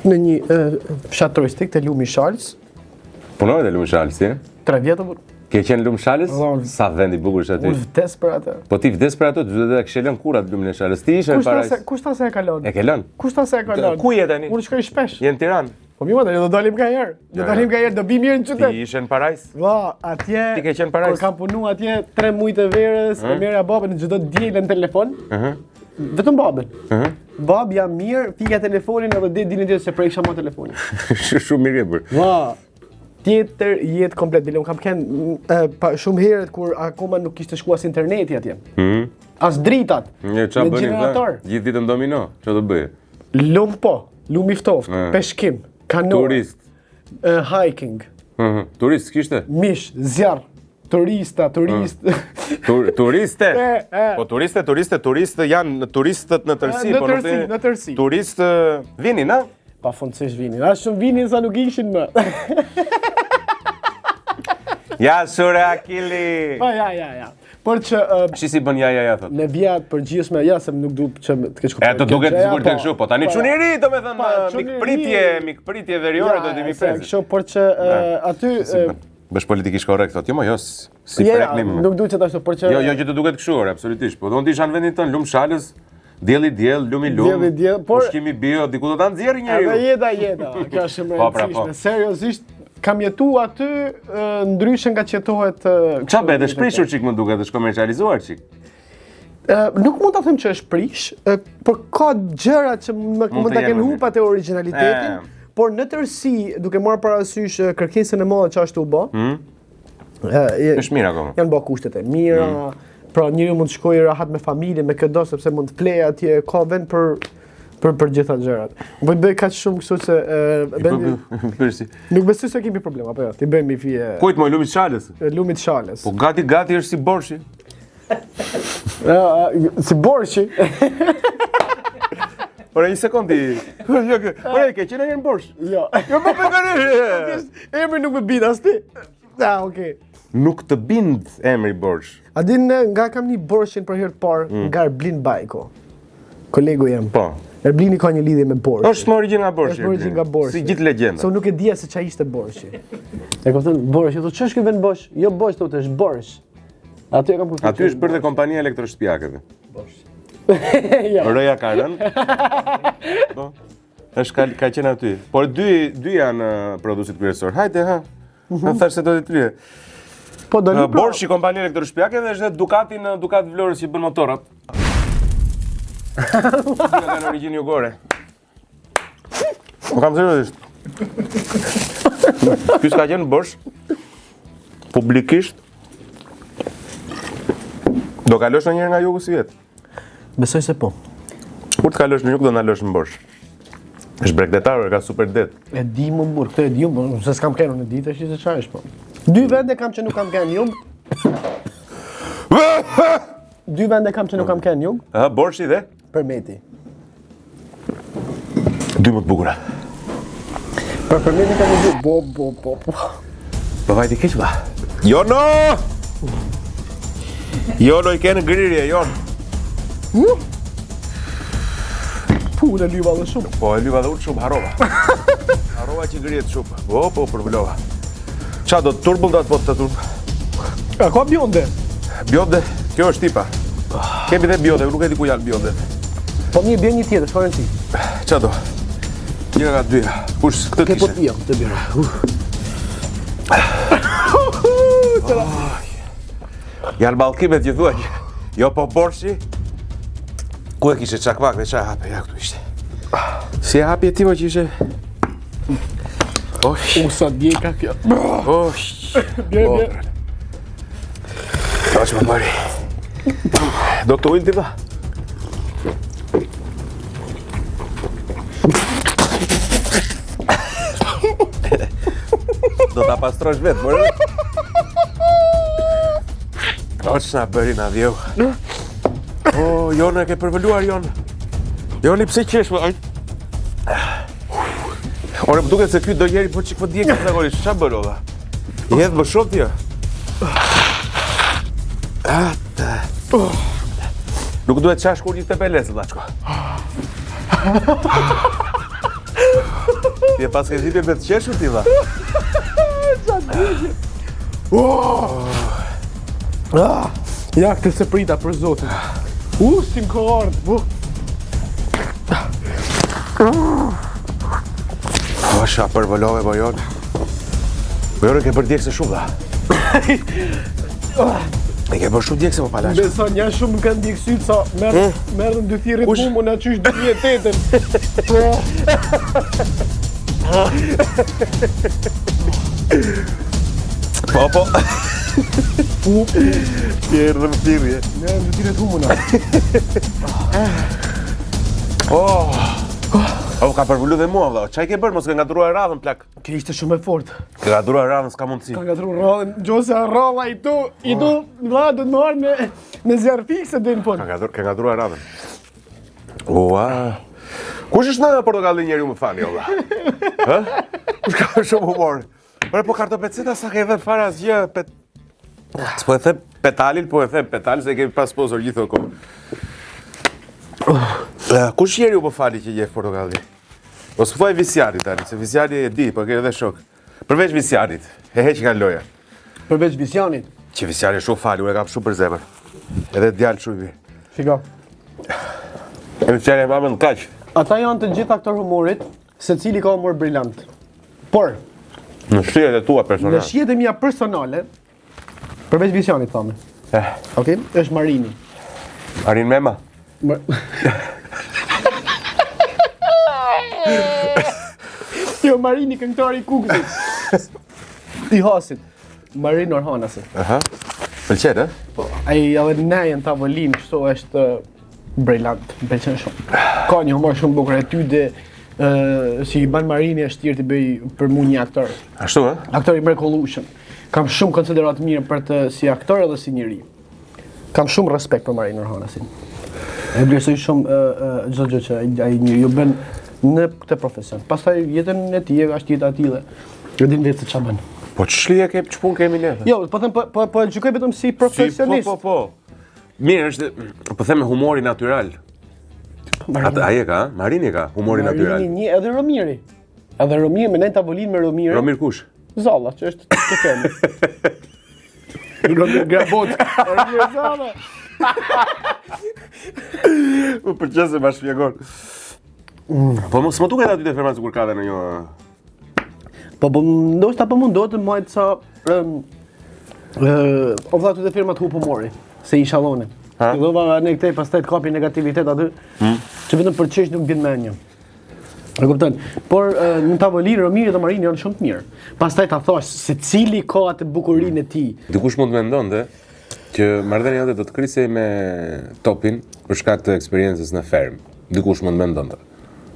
A: në një fshat turistik të Lumi Charles,
B: Punoj dhe Lumi Charles, si?
A: 3 vjetë,
B: Ke qenë Lumi Charles?
A: Unë-
B: Sa vend i bukur është aty.
A: unë vdes për atë.
B: Po ti vdes për ato, duhet të kishe lënë kurat Lumin e Charles. Ti ishe në Paris.
A: Kush ta se e kalon?
B: E ke lënë?
A: Kush ta se e kalon?
B: Ku je tani?
A: Unë shkoj shpesh.
B: Je në Tiranë.
A: Po mi do dalim nga herë. Do dalim nga herë, do bi mirë në
B: Ti
A: qytet.
B: ishe në Paris?
A: Vlla, atje.
B: Ti ke qenë Paris?
A: Kur kam punu atje 3 muaj të verës, e merja babën çdo diel në telefon. Vetëm babën. Bab jam mirë, pika telefonin edhe dilin tjetër se preksha ma telefonin.
B: Shumë mirë e bërë.
A: Vlla, tjetër jetë komplet bile. Unë kam kënë shumë herët kur akoma nuk kishte shku as interneti atje. As dritat.
B: Një qa
A: Me
B: bëni
A: gjenerator.
B: Gjithë ditën domino, që do bëje?
A: Lum po, lum i ftoft, peshkim, kanoa,
B: Turist.
A: hiking,
B: Turist kishte?
A: mish, zjarr, turista.
B: Turiste?
A: E.
B: Po turiste janë turistët në tërsi.
A: Në
B: po nuk
A: tërsi,
B: të-
A: në tërsi.
B: Turistë vinin, a?
A: Pa fundësisht vinin. As shumë vinin sa nuk ishin më.
B: Ja, sure Akili!
A: Pa, ja. Por që
B: Shi si bën ja, thot.
A: në vijat përgjithshme, ja se nuk du që të kesh kuptuar.
B: E të duket sigur të kështu, po tani çuniri, do me thënë,
A: Pa, çuniri.
B: mikpritje veriore do t'imi prezit.
A: Kështu, por që aty...
B: Bësh politikisht korrekt, thot, jo, jo, si
A: Ja,
B: preknim.
A: nuk du që të ashtu, por që...
B: Jo, që të duket kështu, absolutisht, po do në tisha në vendin tënë, lumë shalës, dielli diell, lumi lum,
A: Dielli diell, por-
B: ushqimi bio, diku do ta nxjerrë njeriu.
A: Edhe jeta, kjo është shumë e
B: Po, pra, po.
A: rëndësishme. Seriozisht, kam jetu aty ndryshe nga që jetohet...
B: Qa be, dhe shprishur qik më duket, është komercializuar qik.
A: Nuk mund ta them që është prish, por ka gjëra që mund
B: të
A: ta
B: jenë
A: kenë
B: më
A: hupa te origjinalitetin, por në tërësi, duke marrë parasysh kërkesën e madhe që ashtu u bë,
B: Është mirë akoma.
A: janë bë kushtet e mira, pra njëri mund të shkojë rahat me familjen, me këdo sepse mund të flejë atje, ka vend për gjitha gjërat. Po i bëj kaq shumë kështu se
B: Përsi.
A: nuk besoj se kemi problem apo jo, ti bëjmë fije
B: Kujt moj lumit shalës?
A: lumit Charles.
B: Po gati është si borshi.
A: Si borshi.
B: Ora një sekond ti. Ora ke qenë një borsh.
A: Jo.
B: Jo po përgëri.
A: Emri nuk më bid as ti. Okay.
B: Nuk të bind emri borsh.
A: A din nga kam një borshin për herë të parë nga Erblin Bajko. Kolegu jam.
B: Po.
A: Erblini ka një lidhje me borshi.
B: Është më origjinë nga borshi.
A: Është më origjinë nga borshi.
B: Si gjithë legjenda.
A: Se unë nuk e dija se çfarë ishte borshi. E kupton borshi, thotë ç'është ky vend borsh? Jo borsh, thotë është borsh. Aty e kam kuptuar.
B: Aty është bërë dhe kompania elektroshtëpiakeve.
A: Ja.
B: Rëja ka rënë. Po. Është ka qenë aty. Por dy janë produsit kryesor. Hajde ha. Më thash se do të trije.
A: Po do një
B: Borshi kompania elektroshtëpiake dhe është Ducati në Ducat Vlorës që bën motorat. Nga kanë origjinë jugore. Më kam seriozisht. Ky s'ka qenë borsh. Publikisht. Do kalosh në njërë nga jugu si vjetë.
A: Besoj se po.
B: Kur të kalosh në jug do në alosh në borsh. Është bregdetarë, ka super det.
A: E di më burr, këtë e di unë, se s'kam kenë në ditë, është se çfarë është po. 2 vende kam që nuk kam kenë jug. 2 vende kam që nuk kam kenë jug,
B: Aha, borshi dhe?
A: Përmeti.
B: 2 më të bukura.
A: Për Përmeti kam një po.
B: Po vajti keq ba. Jono! Jono i kenë grirje, Jono.
A: Punë lyva dhe shumë.
B: Po e lyva dhe unë shumë harova. Harova që grirjet shumë. Po, përvlova. Qa do të turbull do të po të turbull?
A: A ka bjonde?
B: Bjonde, kjo është tipa. Kemi dhe bjonde, nuk e di ku janë bjonde.
A: Po mirë bjen një tjetër, shkojnë ti.
B: Qa do? Njëra nga dyja. Kush këtë
A: Ke po
B: kishe?
A: jo, të bjerë.
B: Janë ballkimet që thua që jo po borshi. Ku e kishe çakmak dhe çaj hape, ja këtu ishte. Si e hapje ti më që ishe? Osh,
A: Sa djeka kjo.
B: osh.
A: Bjerë.
B: Do që më bëri. Do të ujnë ti ba? Do ta pastrosh vetë, mërë? O që na bëri na vjeu. O, Jonë e ke përvëluar, Jonë. Joni, pse qesh, më? Ore, më duket se ky do jeri po çik po djeg zakonisht. Ç'a bën olla? I hedh më shumë ti. Nuk duhet çash kur një tepelec vllaçko. Ti e pas ke zitë me të qeshur ti vlla.
A: Ja, këtë se prita për zotin. Sim ka ardhë.
B: Osha, për vëllove, Bojon. Bojon e ke bërë djekse shumë, da. E ke bërë shumë djekse, po palash.
A: Beson, janë shumë më kanë djeksyt, sa merën dy thirit mu, më në qysh 2008-ën.
B: Po. Tjerë dhe më tjirë,
A: Merën dy thirit hu, më në.
B: Ka përvullu dhe mua, vëlla. Çaj ke bërë, mos ke ngatruar radhën plak.
A: Ke ishte shumë e fort.
B: Ke ngatruar radhën, s'ka mundësi.
A: Ka ngatruar radhën, gjose ralla i tu, vla, du të më arë me zjarë fikse dhe në pun.
B: Ke ngatruar radhën. Ua. Kush është në Portokalli njeri më fani, vëlla? Hë? Kush ka shumë humor? Po kartopeceta sa ke dhe fara asgjë, s'po e the petalin, po e the petal, se kemi pas sponsor gjithë o kohë. Kush jeri u po fali që jef Portokalli? Mos po thuaj Visjarit tani, se Visjari e di, po ke edhe shok. Përveç Visjarit, e heq nga loja.
A: Përveç Visjanit.
B: Që Visjari shumë fali, unë e kam shumë për zemër. Edhe djalë shumë i bi.
A: Shiko.
B: E Visjari e mamën kaq.
A: Ata janë të gjithë aktor humorit, se cili ka humor brillant. Por,
B: Në shihet e tua
A: në
B: personale.
A: shihet e mia personale, përveç Visjanit thame. Okej? Është Marini.
B: Arin Mema.
A: Jo, Marini këngëtari i Kukësit. I Hasit. Marin Orhanasi.
B: Aha. Pëlqen, e?
A: Po, ai edhe nejën tavolin, kështu është brillant, më pëlqen shumë. Ka një humor shumë bukur e ty dhe si i ban Marini është tjerë të bëj për mu një aktor.
B: Ashtu, e?
A: Aktor i mrekullueshëm. Kam shumë konsiderat mirë për të si aktor edhe si njeri. Kam shumë respekt për Marin Orhanasin. E vlerësoj shumë çdo gjë që ai njeri ju bën në këtë profesion. Pastaj jetën e tij është jeta e tij dhe jo din vetë se ç'a bën.
B: Po ç'lije ke, ç'pun kemi ne?
A: Jo, po them po e gjykoj vetëm si profesionist.
B: Po. Mirë është, po them me humori natyral. Ai e ka, Marini ka humori natyral.
A: Marini një edhe Romiri. Edhe Romiri me nën tavolinë me Romirin.
B: Romir kush?
A: Zalla, që është të themi. Romir Grabot. Romir Zalla.
B: Po pëlqen se ma shpjegon. Po mos më duket aty te ferma sikur ka dhe në një.
A: Po ndoshta po mundohet të majt sa o vlla të firmat hu humori, se i shallone. Do va ne këtej pastaj të kapi negativitet aty. Që vetëm për çesh nuk vjen mendje. E kupton? Por në tavolinë Romiri dhe Marini janë shumë të mirë. Pastaj ta thash se cili ka atë bukurinë e tij.
B: Dikush mund të mendonte që marrëdhënia jote do të krisej me Topin për shkak të eksperiencës në ferm. Dikush mund mendonte.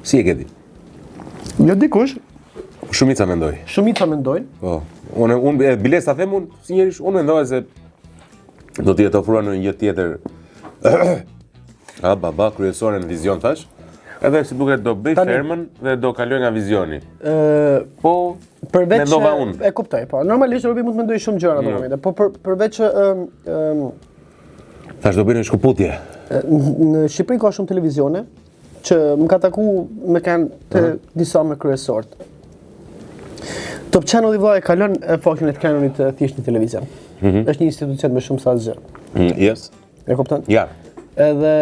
B: Si e ke di?
A: Jo dikush,
B: Shumica mendoj.
A: shumica mendojnë.
B: Po. Unë biles ta them unë si njerish, unë mendoj se do t'i jetë ofruar në një gjë tjetër. Baba, kryesore në vizion thash. Edhe si duket do bëj fermën dhe do kaloj nga vizioni. Po
A: Përveç
B: mendova unë.
A: e kuptoj, po. Normalisht Robi mund të mendoj shumë gjëra në momente, po përveç
B: Thash do bëjnë shkëputje.
A: në Shqipëri ka shumë televizione që më ka taku me kanë të disa me kryesorët. Top Channel i vllai kalon faktin e të kanonit të thjesht në televizion. Është një institucion me shumë sa zë.
B: Yes.
A: E kupton?
B: Ja.
A: Edhe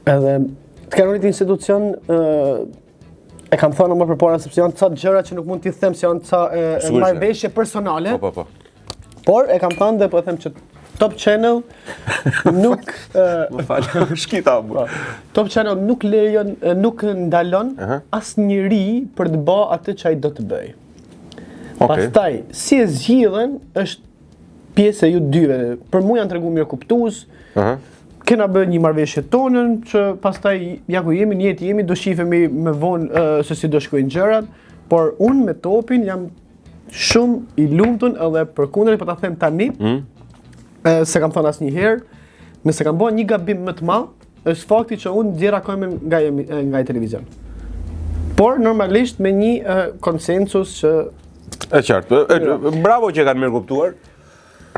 A: të kanonit institucion e kam thënë më përpara sepse janë ca gjëra që nuk mund t'i them se janë ca marrëveshje personale.
B: Po.
A: Por e kam thënë dhe po e them që Top Channel nuk
B: Më fal, shkita bu.
A: Top Channel nuk lejon, nuk ndalon asnjëri për të bërë atë që ai do të bëj. Pastaj, si e zgjidhen është pjesë e ju dyve. Për mua janë tregu mirë kuptues. Kena bërë një marrëveshje tonën që pastaj ja ku jemi, në jetë jemi, do shifemi më vonë se si do shkojnë gjërat, por unë me Topin jam shumë i lumtur edhe përkundër po ta them tani. Se kam thënë asnjëherë, nëse kam bërë një gabim më të madh, është fakti që unë ndjera kohën nga televizion. Por normalisht me një konsensus që
B: E qartë. Bravo që kanë mirë kuptuar.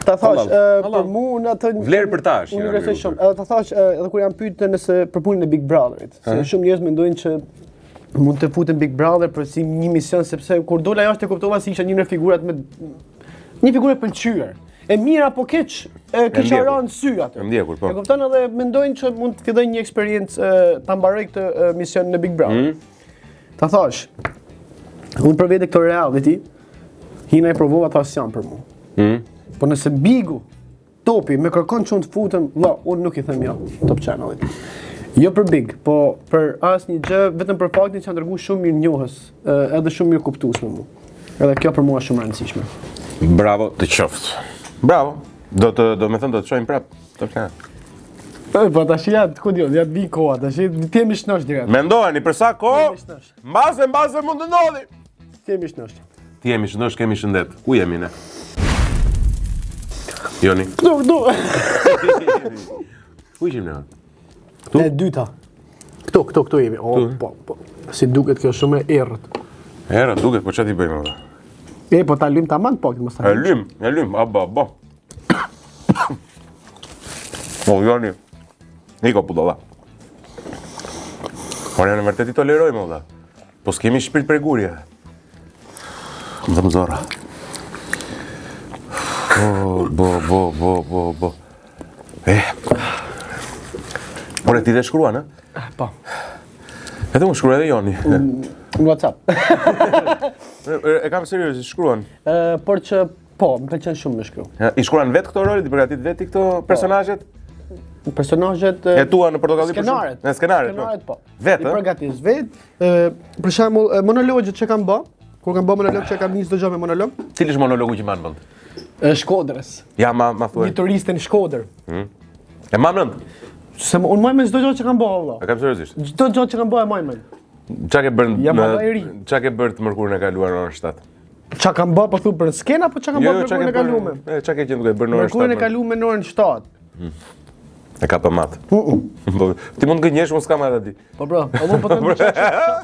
A: ta thash, për mua në atë
B: Vlerë për ta.
A: unë besoj shumë. Edhe ta thash edhe kur jam pyetur nëse për punën e Big Brotherit. Se shumë njerëz mendojnë që mund të futen Big Brother për si një mision sepse kur dola jashtë e kuptova se isha një në figurat me një figurë pëlqyer. E mirë apo keq, kisha rënë sy atë.
B: E ndjekur, po.
A: E kupton edhe mendojnë që mund të filloj një eksperiencë ta mbaroj këtë mision në Big Brother. Ta thash, unë për vete këto reality, hina e provova ta asjan për mua. Po nëse Bigu, topi, me kërkon që unë të futem, unë nuk i them jo, Top Channelit. Jo për Big, po për asnjë gjë, vetëm për faktin që janë dërguar shumë mirë njohës, edhe shumë mirë kuptues me mua. Edhe kjo për mua është shumë e rëndësishme.
B: Bravo të qoftë. Bravo. Do me thënë do të shojmë prapë. Top Channel.
A: Po tash ku diun, ja vi koha, tash ti jemi shnosh direkt.
B: Mendoheni për sa kohë? Mbase mund të ndodhi.
A: Ti jemi shnosh.
B: Ti jemi shëndosh, kemi shëndet. Ku jemi ne? Joni.
A: Këtu.
B: Ku ishim ne?
A: E dyta. Këtu jemi. Po. Si duket kjo shumë e errët.
B: Era, duket, po çfarë ti bëjmë ata?
A: Po ta lym tamam pak, mos ta.
B: E lym, aba. O, Joni. Niko pudolla. Ora në vërtet I tolerojmë valla. Po s'kemi shpirt pregurje. Më dhëmë zora. Bo. Ore, ti dhe shkruan, e?
A: Po.
B: Edhe unë shkruaj edhe Joni.
A: Në WhatsApp.
B: E kam seriozisht, shkruan.
A: Por që po, më pëlqen shumë me shkruaj.
B: I shkruan vetë këto rolet, I përgatit vetë këto personazhet?
A: Personazhet
B: E tua në portokalli për
A: skenaret.
B: Në skenaret,
A: po.
B: Vetë,
A: I përgatis vetë. Për shembull, monologjet që kam bë, kur kam bë monolog që kam nisë çdo gjë me monolog.
B: Cili është monologu që mban mend?
A: Shkodrës.
B: Ja, ma thuaj.
A: Një turiste në Shkodër.
B: E mam mend?
A: Se unë maj me çdo gjë që kam bë valla.
B: E kam seriozisht.
A: Çdo gjë që kam bë e maj me.
B: Çka ke bërë
A: Jam valla I ri.
B: Çka ke bërë të mërkurën e kaluar në orën 7?
A: Çka kam bë po thu për skenë apo çka kam bë mërkurën e kaluar?
B: Çka ke qenë duke bërë në orën 7?
A: Mërkurën e kaluar në orën 7.
B: E ka për matë. Ti mund gënjesh, unë s'kam edhe di.
A: Po bro, po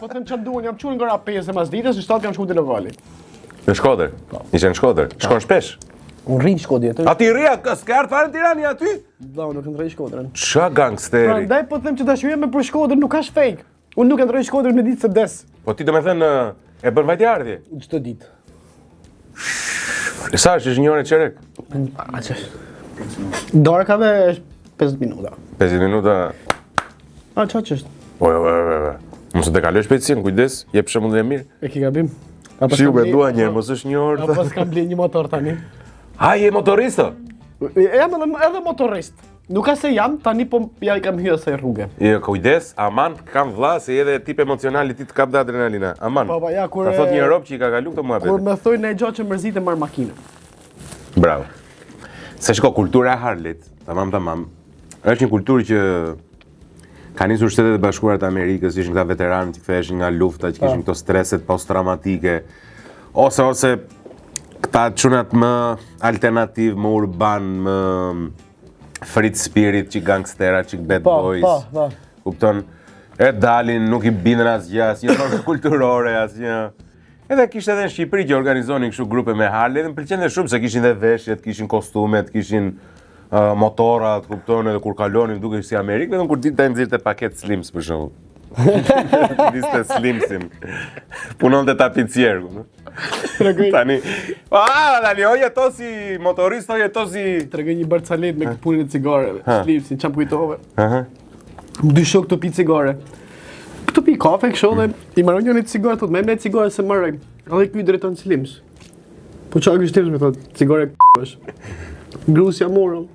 A: them çfarë duan, jam çuar nga ora 5 mas ditës, në 7 kam shkuar në Vali.
B: Në Shkodër. Ishe në Shkodër. Shkon shpesh.
A: Unë rri në Shkodër aty.
B: A ti rria, s'ka ardhur fare në Tiranë aty?
A: Vllau, nuk ndrej Shkodrën.
B: Ç'a gangsteri.
A: Prandaj po them që dashuria me për Shkodrën nuk ka fake. Unë nuk ndrej Shkodrën me ditë se des.
B: Po ti do me thënë e bën vajtardhje.
A: Çdo ditë.
B: Sa është një orë e çerek?
A: Darkave është 50 minuta.
B: 50 minuta.
A: A çfarë është?
B: O. Mos të kalosh shpejtësinë, kujdes, jep shembullin e mirë.
A: E ke gabim?
B: Shiu me dua një, mos është një orë.
A: Apo s'kam bler një motor tani.
B: A je motorist?
A: Jam edhe motorist. Nuk ka se jam, tani po ja I kam hyrë asaj rrugë.
B: Jo, kujdes, aman, kam vlla se edhe tip emocional I ti të kap dhe adrenalina. Aman.
A: Po, ja, kur
B: ta thot një rob që I ka kalu këto muhabete.
A: Kur më thojnë ne gjatë që mërzitë marr makinë.
B: Bravo. Se shko, kultura e Harlit, tamam, është një kulturë që ka nisur Shtetet e Bashkuara të Amerikës, ishin këta veteranë që ktheheshin nga lufta, që kishin këto streset post-traumatike, ose këta çunat më alternativ, më urban, më free spirit, që gangstera, që bad boys.
A: Po.
B: Kupton? E dalin, nuk I bindën asgjë, asnjë normë kulturore, asnjë. Edhe kishte edhe në Shqipëri që organizonin kështu grupe me Harley, dhe më pëlqente shumë se kishin dhe veshjet, kishin kostumet, kishin motorat, kupton, edhe kur kalonin duke si Amerikë, vetëm kur ditë nxirrte paket Slims për shembull. Diste Slimsin. Punonte tapicier, kupton. Tani, o jetosi motorist, o jetosi
A: tregoj një barcalet me punën e cigareve. Slimsin, çam kujtove. Dy shok të pi cigare. Këtu pi kafe kështu dhe I marrën një cigare, thotë, "Me cigare se marrë." Edhe ky drejton Slims. Po çfarë është Slims, më thotë, "Cigare është." Grusja morëm.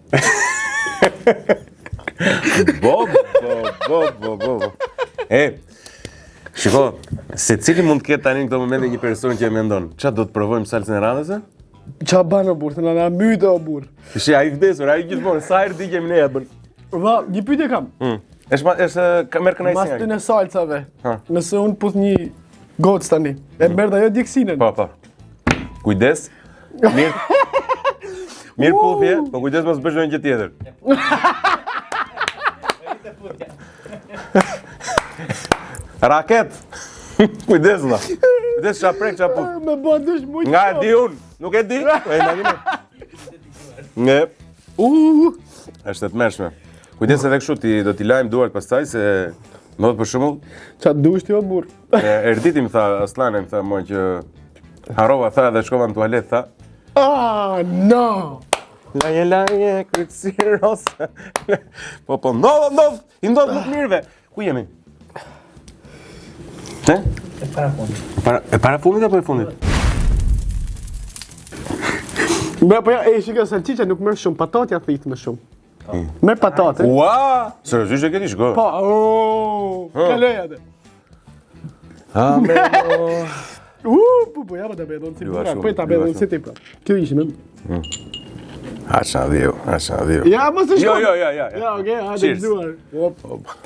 A: Bo.
B: Shiko, se cili mund të ketë tani në këto momente një person që e mendon, qa do të provojmë salsën e Ranës?
A: Qa banë o burë, të në myte o burë.
B: Shi, a I vdesur, a I gjithmonë, sa herë di kemi ne e bën.
A: Va, një pyetje kam.
B: Është merr kënaqësi.
A: Mas të në salcave, nëse unë puth një gocë tani, e merr dhe ajo djeksinën.
B: Po. Kujdes, mirë puthje, po kujdes mos bësh ndonjë gjë tjetër. Raket. Kujdes vëlla. Kujdes çfarë prek çfarë po.
A: Me bën dish shumë.
B: Nga e di unë, nuk e di. Po e imagjino. Ne. Është të mërshme. Kujdes edhe kështu ti do t'i lajm duart pastaj se ndodhet për shembull.
A: Çfarë dush ti o burr?
B: Erditi më tha Aslane, më tha mua që harrova tha dhe shkova në tualet tha.
A: Ah, no.
B: Laje, kryqësiros. Po, ndodh, i ndodh më të mirëve. Ku jemi? Te?
C: E para fundit.
B: E para fundit apo e fundit?
A: Po ja, shikoj salciça nuk merr shumë, patatja thith më shumë. Merr patate.
B: Ua! Seriozisht e ke di shko?
A: Po, kaloj atë. Po ja ta bëjmë si burra, po ta bëjmë si ti pra. Kjo ishim.
B: Haça dhiu.
A: Ja, mos e shkoj.
B: Jo.
A: Ja, okay, hajde duar. Hop,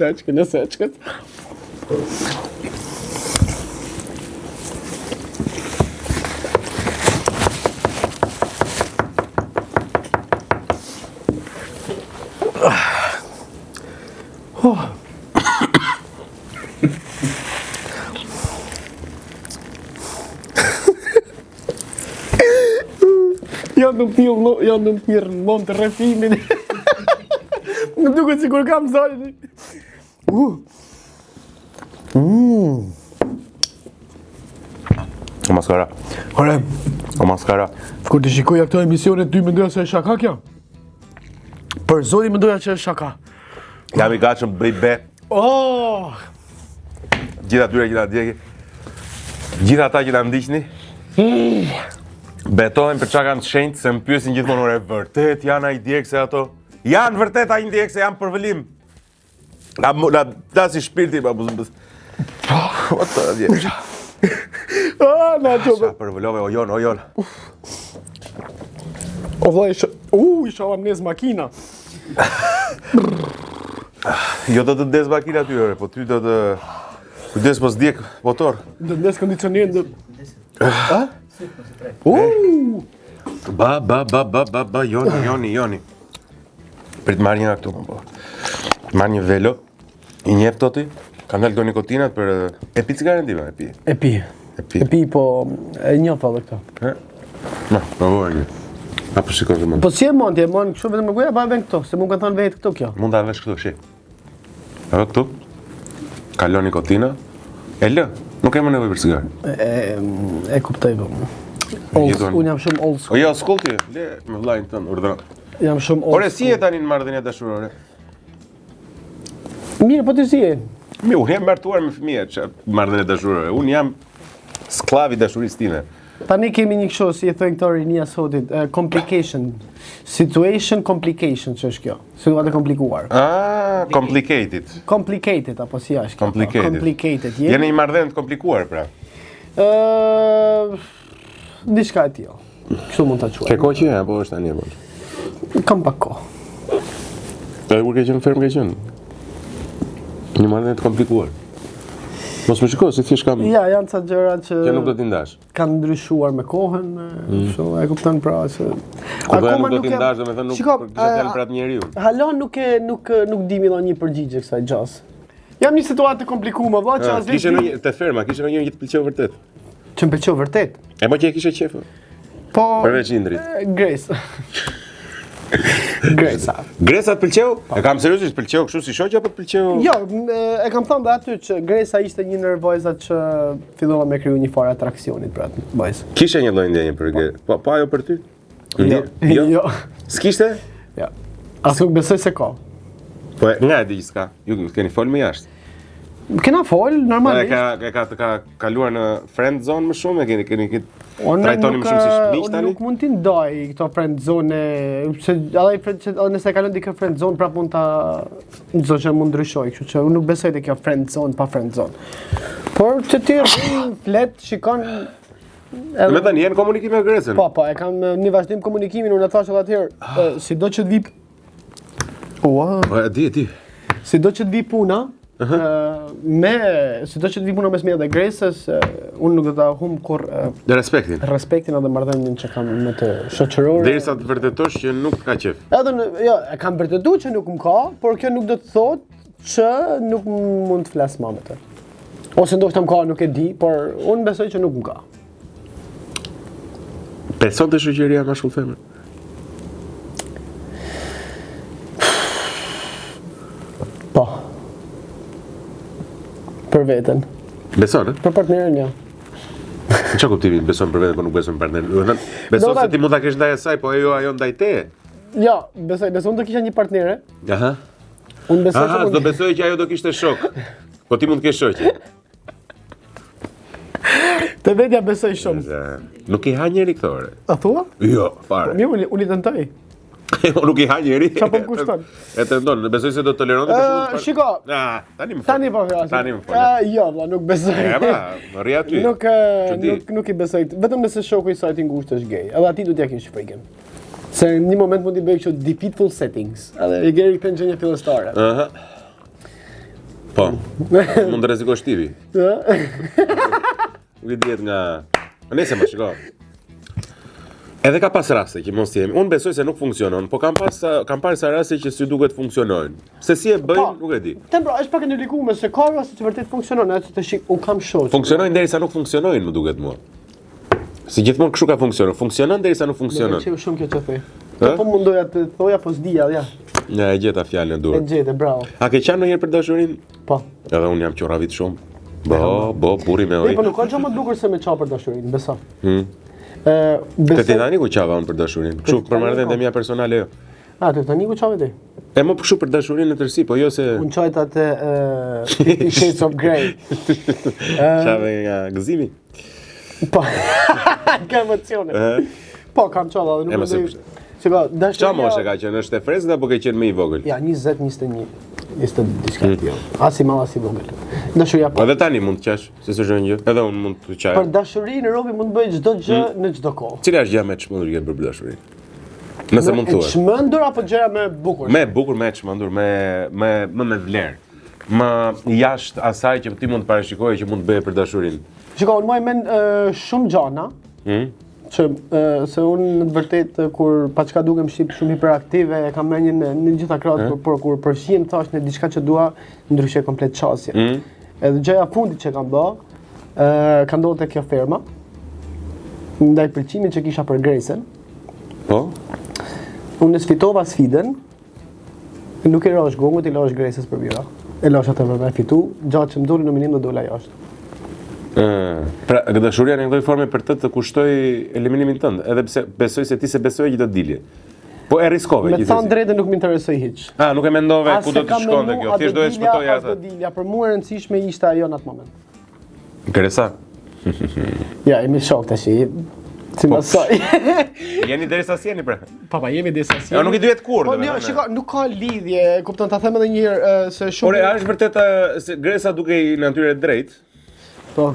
A: taçkë në saçkë. Janë në mirë në mund të refimin. Në duket sikur kam zalë.
B: O maskara.
A: Ore,
B: O maskara.
A: kur të shikoja këto emisionet, ty mendoja se është shaka kjo? Për zoti mendoja që është shaka.
B: Jam i gatshëm bëj be.
A: Oh!
B: Gjitha djegi. Gjitha ata që na ndiqni. Betohen për çka kanë të shenjtë, se më pyesin gjithmonë ore vërtet janë ai djegse ato. Janë vërtet ai djegse, janë për vëlim. Na dasi shpirti pa buzë. What the djeg.
A: Na çop.
B: Sa për vëlove o jon.
A: O vllai, i shoham nes makina.
B: Jo do të des makina ty ore, po ty do të kujdes mos djeg motor.
A: Do nes kondicionerin do.
B: Ba, Joni. Prit marrë një këtu, po. Marrë një velo, i njef toti, kam dalë do nikotinat për... E pi cigaren tima, e pi.
A: E pi, po e njoh edhe këto.
B: Na, provoj një. Apo shikoj vëmend.
A: Po si e mund kështu vetëm me goja, pa vën këto, se mund kanë thënë vetë këto kjo.
B: Mund ta vesh këtu, shi. Edhe këtu, kalon nikotina, e lë, nuk kemë nevojë për cigare.
A: E kuptoj po. Unë jam shumë old school.
B: O jo, skull ti, le me vllajin tën, urdhëro.
A: Jam shumë old school.
B: Ore, si e tani në marrëdhënie dashurore?
A: Mirë, po ti si je?
B: Unë jam martuar me fëmijë, që marrëdhënie dashurore. Unë jam sklav i dashurisë time.
A: Tani kemi një kështu, si e thënë këto rinia sotit, complication. Situation complication, që është kjo. Situatë e komplikuar.
B: Complicated.
A: Complicated, apo si është kjo? Complicated.
B: Jeni një marrëdhënie të komplikuar, pra.
A: Diçka e tillë. Kështu mund ta quaj.
B: Ke kohë që apo është tani apo?
A: Kam pak kohë.
B: E kur ke qenë ferm ke qenë? Një marrëdhënie të komplikuar. Mos më shiko, si thjesht kam...
A: Ja, janë ca gjëra që...
B: Që nuk do t'i ndash.
A: Kanë ndryshuar me kohën, kështu, e kupton pra që...
B: Kur nuk do t'i ndash, domethënë nuk janë për atë njeriu.
A: Hala nuk dimi dhënë një përgjigje kësaj gjas. Jam një situatë të komplikuar, valla që as
B: kishe në te ferma, kishe në një që të pëlqeu vërtet.
A: Që më pëlqeu vërtet.
B: E po që e kishe qef.
A: Po...
B: Përveç Indrit.
A: Grace. Gresa.
B: Gresa të pëlqeu? E kam seriozisht pëlqeu kështu si shoqja apo të pëlqeu?
A: Jo, e kam thënë dhe aty që Gresa ishte një ndër vajzat që fillova me kriju një farë atraksionit për atë vajzë.
B: Kishe një lloj ndjenje për Gresa? Po ajo për ty?
A: Jo.
B: S'kishte?
A: Jo. As nuk besoj se ka.
B: Po nga e di që s'ka. Ju keni folë më jashtë.
A: Kena fol, normalisht.
B: E ka kaluar në friend zone më shumë, e keni trajtoni më shumë si miq tani?
A: Nuk mund t'i ndaj këto friend zone, se nëse kalon dikë friend zone, prap mund ta çdo që mund ndryshoj, kështu që unë nuk besoj te kjo friend zone pa friend zone. Por që ti flet, shikon.
B: Me tani jeni komunikim me Gresën?
A: Po, e kam një vazhdim komunikimin, unë e thash edhe atëherë, sido që të vi...
B: Di.
A: Sido që të vi puna, sido që të vi puna mes meja dhe Gresës, unë nuk do ta humb kur
B: respektin
A: edhe marrëdhënien që kam me të shoqërore.
B: Derisa të vërtetosh që nuk ka qef.
A: Edhe jo, e kam vërtetuar që nuk më ka, por kjo nuk do të thotë që nuk mund të flas më me të. Ose ndoshta më ka, nuk e di, por unë besoj që nuk më ka.
B: Beson të shoqëria mashkull femër?
A: Po. Për veten.
B: Beson,
A: Për partnerin, ja.
B: Në çka kuptimi beson për veten, po nuk beson për partnerin? Beson se ti mund ta kesh ndaj asaj, po ajo ndaj teje.
A: Ja, besoj, nëse unë do kisha një partnere,
B: Aha.
A: unë besoj
B: Aha,
A: që
B: do besoj që ajo do kishte shok. Po ti mund të kesh shoqe.
A: të vetja besoj shumë.
B: Nuk i ha njeri këto ore.
A: A thua?
B: Jo, fare.
A: Mirë, unë i tentoj.
B: Nuk i ha njeri.
A: Qa po më kushton?
B: E të ndonë, besoj se do të toleronte për shumë.
A: Shiko.
B: Tani më fol.
A: Tani po fjasim.
B: Tani më fol.
A: Jo, valla, nuk besoj.
B: Më rri aty.
A: Nuk i besoj. Vetëm nëse shoku i saj i ngushtë është gay. Edhe ati du t'ja kish frikën. Se në një moment mund t'i bëj kështu defeatful settings. Edhe i geri këtë gjënje fillestare.
B: Aha. Po. Mund të rrezikosh tivi. Nuk i dihet nga... Nëse më shiko. Edhe ka pas raste që mos jemi. Unë besoj se nuk funksionon, po kam parë sa raste që si duket funksionojnë. Se si e bëjnë, nuk e di.
A: Bro, është pak e ndërlikuar se ka raste që vërtet funksionon, atë të shik, un kam shoqë.
B: Funksionojnë derisa nuk funksionojnë, më duket mua. Si gjithmonë kështu ka funksionon. Funksionon derisa nuk funksionon.
A: Më shumë kjo që the. Po mundoja të thoja, po s'dija, ja.
B: Ja, e gjeta fjalën e dur.
A: E gjete, bravo.
B: A ke qenë ndonjëherë për dashurinë?
A: Po.
B: Edhe unë jam qorravit shumë. Burri me oj.
A: Po nuk ka gjë më të bukur se me çfarë për dashurinë, beso.
B: Te Titaniku qava unë për dashurinë. Kështu për marrëdhëniet e mia personale jo.
A: A, te Titaniku çave ti?
B: E më kështu për dashurinë në tërësi, po jo se
A: Unë qajta te Fifty Shades of Grey.
B: qave nga gëzimi.
A: Po. Ka emocione. Po, kam qalla dhe nuk
B: E,
A: mendoj. Shiko, dashuria.
B: Qa moshe ka qenë, është e freskët apo ke qenë më i vogël?
A: Ja, 20, 21. 20 diçka jo. As i madh as i vogël. Dashuria po.
B: Edhe tani mund të qash, se s'është gjë. Edhe unë mund të qaj.
A: Për dashurinë Robi mund të bëj çdo gjë në çdo kohë.
B: Cila është gjëja më e çmendur që për dashurinë? Nëse mund të thuash.
A: Çmendur apo gjëja më e bukur?
B: Me bukur, me çmendur, me vlerë. Më jashtë asaj që ti mund të parashikoje që mund të bëje për dashurinë.
A: Shiko, unë më mend shumë gjana. Që se unë në të vërtet kur paçka dukem shqip shumë hiperaktive, e kam menjen në gjitha krahët, por kur përfshihem thash në diçka që dua, ndryshoj komplet çësje. Edhe gjëja fundit që kam bë, ka ndodhur te kjo firma. Ndaj pëlqimit që kisha për Gracen.
B: Po?
A: Unë sfitova sfidën. Nuk e rosh gongut, i losh Gracës për bira. E losh atë për me fitu, gjatë që më doli në minim do dola jashtë.
B: Pra, dashuria në një forme për të kushtoj eliminimin tënd, edhe pse besoj se ti se besoj që do të dilje. Po e riskove
A: gjithsesi. Me thënë drejtën nuk më interesoi hiç.
B: Nuk e mendove ku do të shkonte kjo, thjesht do e shpëtoje atë.
A: Për mua e rëndësishme ishte ajo në atë moment.
B: Interesant.
A: Ja, jemi shok tash. Si më soi.
B: Jeni derisa si jeni pra?
A: Papa, jemi derisa si.
B: Jo, nuk i duhet kur.
A: Po jo, shiko, nuk ka lidhje, kupton, ta them edhe një herë se shumë.
B: Por është vërtet se Gresa duke i natyrë drejt.
A: Po.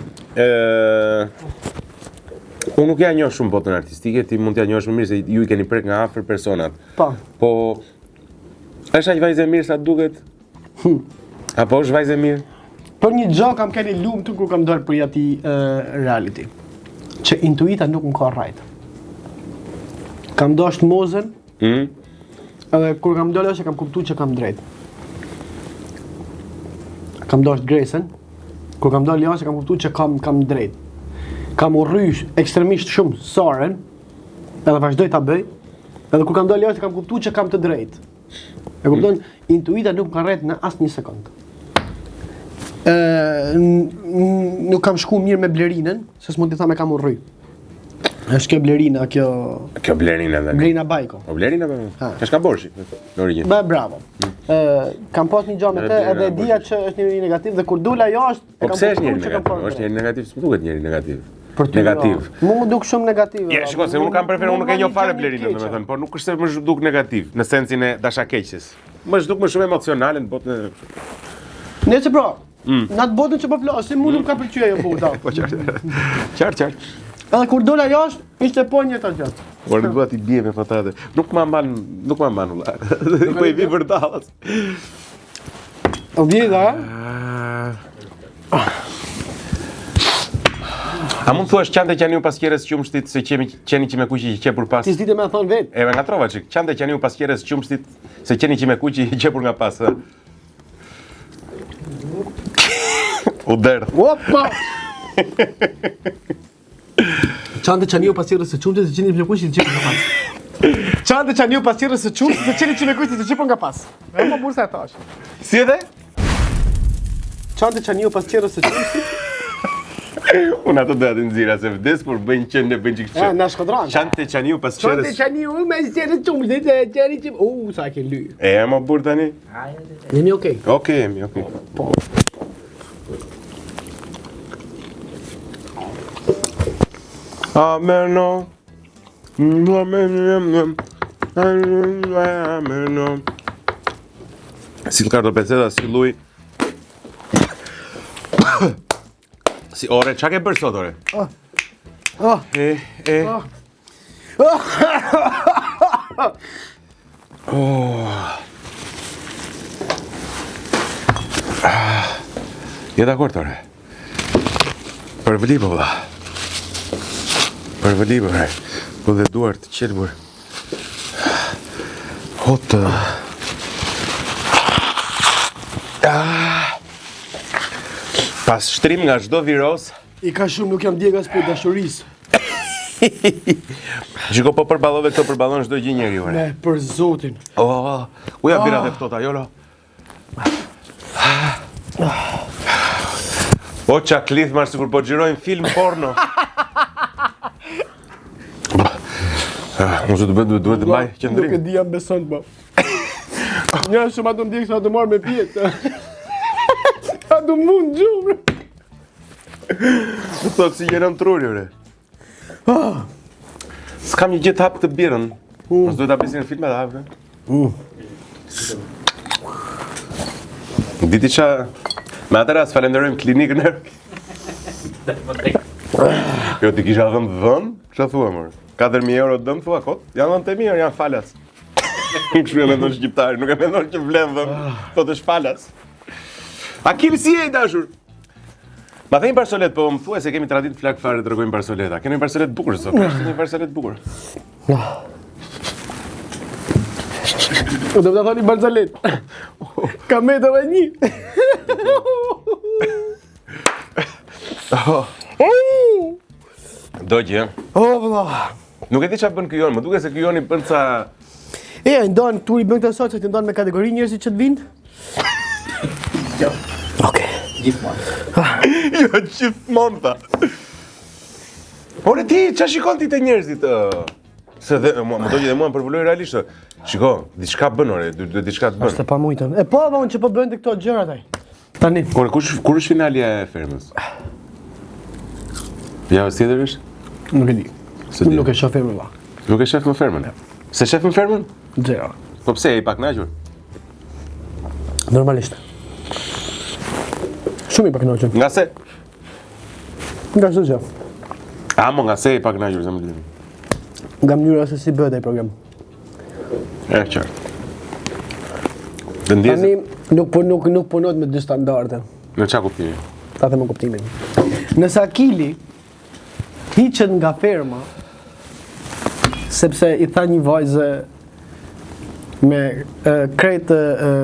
B: Unë nuk ja njoh shumë botën artistike, ti mund t'ja njohësh më mirë se ju i keni prek nga afër personat. Po është aq vajzë e mirë sa duket? Apo është vajzë e mirë?
A: Për një gjë kam keni lumtur kur kam dalë për ati reality. Që intuita nuk më ka rrajt. Kam dashur mozën. Edhe kur kam dalë është e kam kuptuar që kam drejt. Kam dashur Gracen. Kur kam dalë jashtë kam kuptuar që kam drejt. Kam urrysh ekstremisht shumë Saren, edhe vazhdoj ta bëj. Edhe kur kam dalë jashtë kam kuptuar që kam të drejtë. E kupton, intuita nuk më ka rreth në asnjë sekond. Nuk kam shku mirë me Blerinën, se s'mund t'i tha me kam urry. Është kjo Blerina, kjo
B: Blerina dhe.
A: Blerina Bajko.
B: Po Blerina po. Ka borshi në origjinë.
A: Bravo. Kam pas një gjë me të edhe dija që është njëri negativ dhe kur dola jashtë
B: e kam kuptuar që kam parë. Është njëri negativ, s'm duket njëri negativ.
A: Negativ. Mu më duk shumë negativ.
B: Ja, shiko, se unë kam preferuar, unë nuk e njoh fare Blerinën, domethënë, por nuk është se më duk negativ në sensin e dashakeqjes. Më duk më shumë emocionale në botën e.
A: Nëse bro, në atë botën që po flasim, mu nuk ka pëlqyer ajo bota.
B: Po qartë.
A: Edhe kur dola jashtë, ishte po një të gjatë.
B: Por nuk dua t'i bie me fatate. Nuk ma mban ulla. Po i vi vërdallas.
A: O vjeda,
B: A mund thuash qante qaniu pas kjerës qumshtit se qeni që me kuqi që qepur pas?
A: Ti s'dite me thonë vetë.
B: E me nga trova që qante qaniu pas kjerës qumshtit se qeni që me kuqi qepur nga pas? U derdh.
A: Opa! Çante çaniu pasirë së çumtë të qenë me kush të çipon nga pas. Çante çaniu pasirë së çumtë të qenë me kush të çipon nga pas. E po bursa e thash.
B: Si edhe?
A: Çante çaniu pasirë së çumtë.
B: Unë ato doja të nxira se vdes kur bëjnë qenë bëjnë çik çik.
A: Na shkodran.
B: Çante çaniu pas çerës.
A: Çante çaniu me pasirë së çumtë të çeri çip. Sa ke ly.
B: E më burr tani?
A: Jeni okay.
B: Okej, jemi okay.
A: Po.
B: Ameno. Ameno. Si Ricardo Peceda, si lui. Si ore, çka ke bërë sot ore? Je dakord ore? Për vëli po vëlla. Për vëli bre. Po dhe duar të qelbur. Hotë. Pas shtrim nga çdo viroz.
A: I ka shumë nuk jam djegas për dashurisë.
B: Shiko po përballove këto përballon çdo gjë njeri ore.
A: Ne, për zotin.
B: Uja bira dhe ftohta, jolo. O qa klith marë sikur po gjirojnë film porno. Nëse duhet të mbaj qëndrim.
A: Nuk e di jam beson po. Një shumë ato ndjekë sa të marrë me pjetë. A du mund gjumë.
B: Të thotë si jenë në truri, ore. S'kam një gjithë hapë të birën. Nësë duhet të apisin në film edhe hapë. Diti qa, me atëra së falenderojmë klinikën e. Jo, ti kisha dhëmë dhëmë, që thua, mërë? 4.000 euro dëmë, thua, kot? Janë dhëmë të mirë, janë falas. Kështu e mendon shqiptari, nuk e mendon që vlen dhëmë, thot është falas. Akil, si e i dashur? Ma thejmë Barsolet, po më thua se kemi tradit flak fare të rëgojmë Barsoleta. Kemi Barsolet bukur, sot, kështë një Barsolet bukur.
A: Do të thoni Barsolet. Ka me të një.
B: Do gjë.
A: Vëlla.
B: Nuk e di qa bën ky jon, më duke se ky joni bën ca...
A: E, ndonë, turi bën këtë sot, që të ndonë me kategori njerëzit që të vinë? Okej.
B: Jo, gjithmonë tha. Ore ti, qa shikon ti të njerëzit? Se dhe, më do që dhe mua më përvulloj realisht. Shiko, diçka bën, ore, duhet diçka të bën.
A: Ashtë pa mujtën. E po, unë që po bëjnë të këto gjërat aj. Tani.
B: Ore, kur është finalja e Fermës? Javës tjetër është?
A: Nuk e di. Unë nuk e shoh Fermën, va.
B: Nuk e shef më Fermën? Se shef më Fermën?
A: Zero.
B: Po pse, e i pak knaqur?
A: Normalisht. Shumë i pak knaqur.
B: Nga se?
A: Nga çdo gjë.
B: Mo nga se i pak knaqur, se më të
A: Nga mënyra se si bëhet ai program.
B: E, qartë. Dhe ndjesë?
A: Tani nuk punohet me dy standarde.
B: Në qa kuptimi?
A: Ta them kuptimin. Nëse Akili hiqet nga ferma sepse i tha një vajze me krejt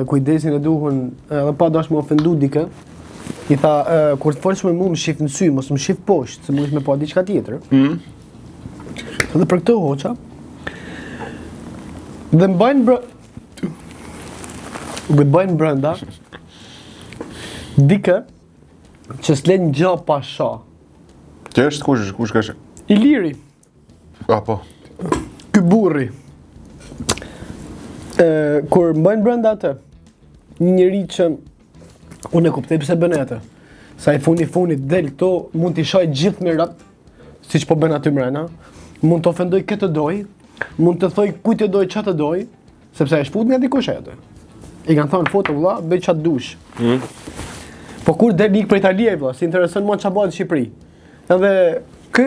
A: kujdesin e duhur edhe pa dash më ofendu dikë, i tha kur të folsh me mua më shif në sy, mos më shif poshtë, se mund të më pa diçka tjetër. Edhe për këtë hoqa dhe mbajnë brenda dikë që s'len gjë pa sha.
B: Që është kush ka shë?
A: Iliri.
B: Po.
A: Ky burri. Kur mbajnë brenda atë, një njeri që unë e kuptoj pse bën atë. Sa i funit del këto, mund t'i shoj gjithë mirat, siç po bën aty mrena. Mund të ofendoj këtë doj, mund të thoj kujt e doj çfarë të doj, sepse e shput nga dikush atë. I kanë thënë foto vëlla, bëj çfarë dush. Po kur del ik për Itali vëlla, si intereson mua çfarë bëhet në Shqipëri. Edhe ky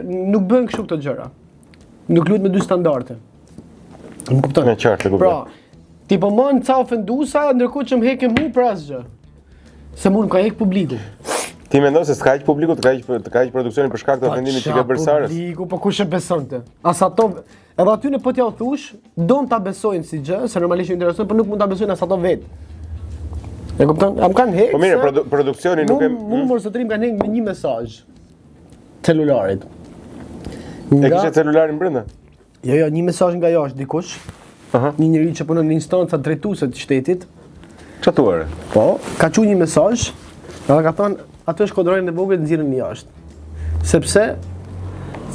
A: nuk bën kështu këto gjëra. Nuk lut me dy standarde. Më kupton?
B: E qartë, e kuptoj.
A: Pra, ti po mën ca ofenduesa, ndërkohë që më heke mua për asgjë. Se mua më ka hek publiku.
B: Ti mendon se s'ka hiq publiku, të ka hiq produksionin për shkak të ofendimit që ke bërë Sarës?
A: Publiku, po kush e besonte? As ato, edhe aty në po t'ja u thush, don ta besojnë si gjë, se normalisht i intereson, por nuk mund ta besojnë as ato vetë. E kupton? Am kanë hekë.
B: Po mirë, produksioni nuk e
A: Mu sotrim kanë hekë me një mesazh celularit.
B: E kishe celularin brenda?
A: Jo, një mesazh nga jashtë dikush. Një njeri që punon në instanca drejtuese të shtetit.
B: Çfarë thuare?
A: Po, ka thënë një mesazh, dhe ka thënë atë shkodronin e vogël nxirrën jashtë. Sepse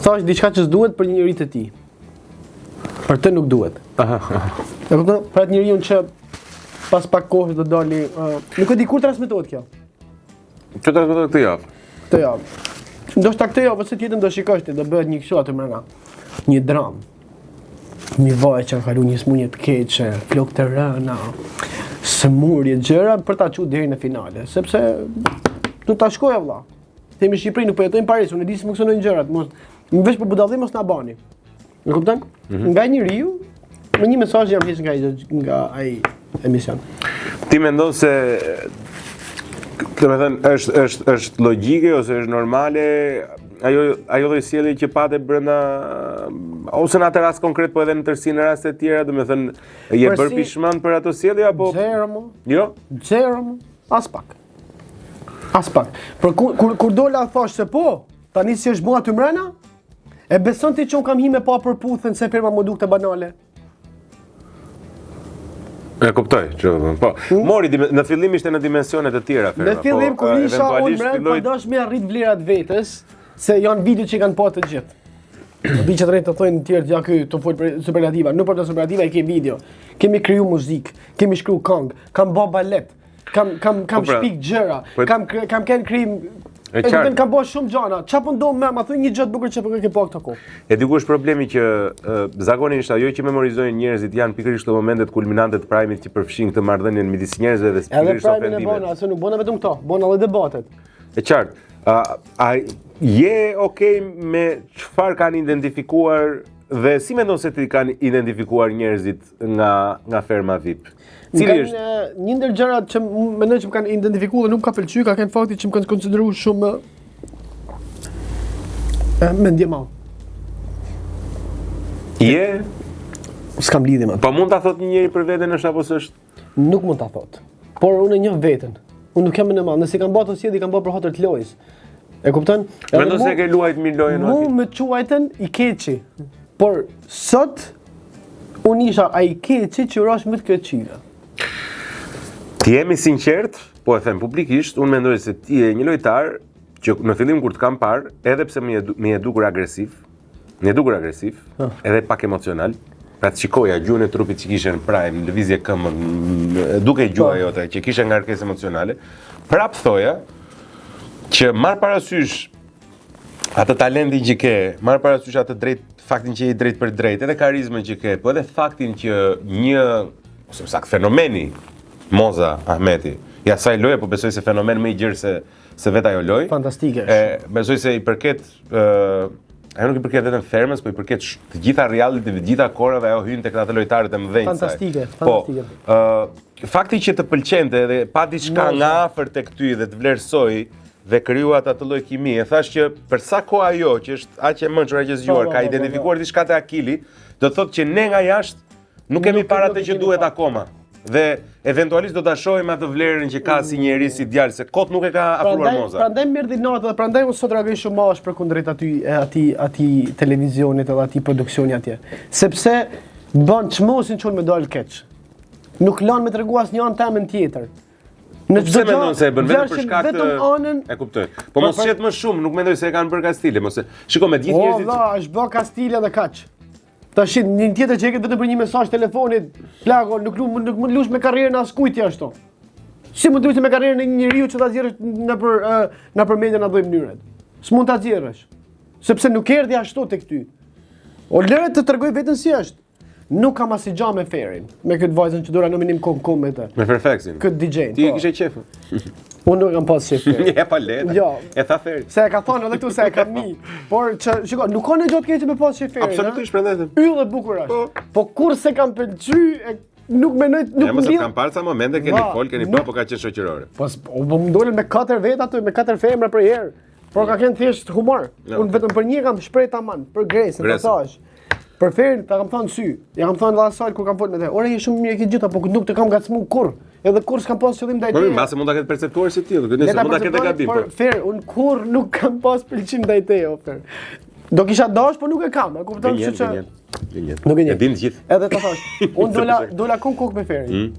A: thash diçka që s'duhet për një njeri të tij. Për të nuk duhet. E kupton? Për atë njeriu që pas pak kohë do dali, nuk e di kur transmetohet kjo.
B: Çfarë transmetohet këtë javë?
A: Këtë javë. Ndoshta këtë javë ose tjetër do shikosh ti, do bëhet një kështu aty mbrana. Një dramë. Një vaj që ka kalu një smunje të keqe, flokë të rëna, sëmurje, gjëra për ta çuar deri në finale, sepse do ta shkojë vëlla. Themi Shqipëri nuk po jetojmë Paris, unë e di si funksionojnë gjërat, mos më vesh për budallim mos na bani. E kupton? Nga njeriu me një mesazh jam heq nga ai emision.
B: Ti mendon se domethënë është logjike ose është normale ajo lloj sjellje që patë brenda ose në atë rast konkret po edhe në tërësi në raste të tjera, domethënë je bërë pishman për ato sjellje apo?
A: Zero mo.
B: Jo?
A: Zero mo. As pak. Por kur dola thash se po, tani si është bua aty mbrana? E beson ti që unë kam hime pa përputhen se firma më dukte banale?
B: E kuptoj, po. Mori në fillim ishte në dimensione të tjera firma.
A: Në fillim kur isha unë mbrana po dosh me arrit vlerat vetes. Se janë video që kanë pa të gjithë. Vi që drejt të thojnë në tjerë, ja ky të folë për superlativa, nuk për të superlativa i ke video. Kemi kriju muzikë, kemi shkru këngë, kam bë balet, kam shpik gjëra, kam kënë krim, kam bë shumë gjana. Qa po ndonë me, ma thuj një gjëtë bukur që për ke pa këto kohë.
B: E dikush problemi që zakonisht ajo që memorizojnë njerëzit janë pikërisht të momentet kulminante të prajmit që përfshin këtë marrëdhënien midis njerëzve dhe pikërisht ofendimet.
A: Edhe prajmin e bona, se nuk bona vetëm këto, bona edhe debatet.
B: E qartë. Je okay me çfarë kanë identifikuar dhe si mendon se ti kanë identifikuar njerëzit nga ferma VIP? Cili është
A: një ndër gjërat që mendoj që më kanë identifikuar dhe nuk ka pëlqyer, ka qenë fakti që më kanë konsideruar shumë mendje madh. Je? S'kam lidhje me.
B: Po mund ta thot një njeri për veten është apo s'është?
A: Nuk mund ta thot. Por unë e njoh veten. Unë nuk jam në madh, nëse kam bërë ato kam bërë për hotër të lojës. E kupton?
B: Mendon se ke luajt mirë lojën aty?
A: Mu me quajten i keqi. Por sot unë isha ai keqi që urash më të keqira.
B: Ti jemi sinqert, po e them publikisht, unë mendoj se ti je një lojtar që në fillim kur të kam parë, edhe pse më e dukur agresiv, edhe pak emocional. Pra të shikoja gjuhën e trupit që kishe në prime, lëvizje këmbën, duke gjuha jote që kishe ngarkesë emocionale, prap thoja që marr parasysh atë talentin që ke, marr parasysh atë faktin që je drejt për drejt, edhe karizmën që ke, po edhe faktin që një ose më saktë fenomeni Moza Ahmeti, i asaj loje, po besoj se fenomen më i gjerë se vetë ajo lojë.
A: Fantastike.
B: Besoj se i përket ajo nuk i përket vetëm fermës, po i përket të gjitha reality-ve, të gjitha korave, ajo hyn tek ato lojtarët e mëdhenj.
A: Fantastike.
B: Po, fakti që të pëlqente dhe pa diçka nga afër tek ty dhe të vlerësoj dhe krijuat atë lloj kimie, thash që për sa kohë ajo që është aq e mençur, aq e zgjuar, ka identifikuar diçka te Akili, do thotë që ne nga jashtë nuk kemi para atë që duhet akoma. Dhe eventualisht do ta shohim atë vlerën që ka si njerëz si djalë, se kot nuk e ka afruar Moza.
A: Prandaj më erdhi nota dhe prandaj unë sot reagoj shumë mash për kundrejt atij televizionit edhe atij produksioni atje. Sepse bën çmosin çon me dal keq. Nuk lan me tregu asnjë anë temën tjetër.
B: Në çdo gjë mendon se e bën vetëm për shkak të
A: anën.
B: E kuptoj. Po mos shet më shumë, nuk mendoj se e kanë bërë Kastile, mos e. Shikoj me gjithë njerëzit.
A: Po, është bë Kastile dhe kaç. Tash një tjetër që e ke vetëm për një mesazh telefonit, plako, nuk mund lush me karrierën askujt ashtu. Si mund të lush me karrierën e një njeriu që ta zgjerrësh nëpër media në lloj mënyre? S'mund ta zgjerrësh. Sepse nuk erdhi ashtu tek ty. O lëre të tregoj veten si është. Nuk kam asnjë gjë me Ferin, me këtë vajzën që dora nominim kom me të.
B: Me Perfeksin.
A: Këtë DJ-n.
B: Ti e kishe qefën.
A: Unë nuk kam pas qef.
B: E pa lehtë.
A: Jo.
B: E tha Feri.
A: Se e ka thonë edhe këtu se e kam mi. Por shiko, nuk ka ndonjë gjë të keqe me pas qef Ferin.
B: Absolutisht, prandaj.
A: Yll e bukur është. Po kurse kam pëlqyer, nuk mendoj, nuk
B: mund. Ne kam parë sa momente keni keni bërë, po ka qenë shoqërore.
A: Po më dolën me 4 vet aty, me 4 femra për herë. Por ka qenë thjesht humor. Unë vetëm për një kam shpreh tamam, për Gresën, ta thash. Për Ferin ta kam thënë sy. Ja kam thënë asaj kur kam folur me te. Ore je shumë mirë ke gjitha, po nuk të kam gacmu kurr. Edhe kurr s'kam pas qëllim ndaj teje.
B: Po mbase mund ta ketë perceptuar si tillë, nëse mund ta ketë gabim.
A: Por Fer, un kurr nuk kam pas pëlqim ndaj teje, Fer. Do kisha dash, po nuk e kam. E kupton se ç'është. Nuk e njeh.
B: E din të gjithë.
A: Edhe ta thash, un dola kokë me Ferin.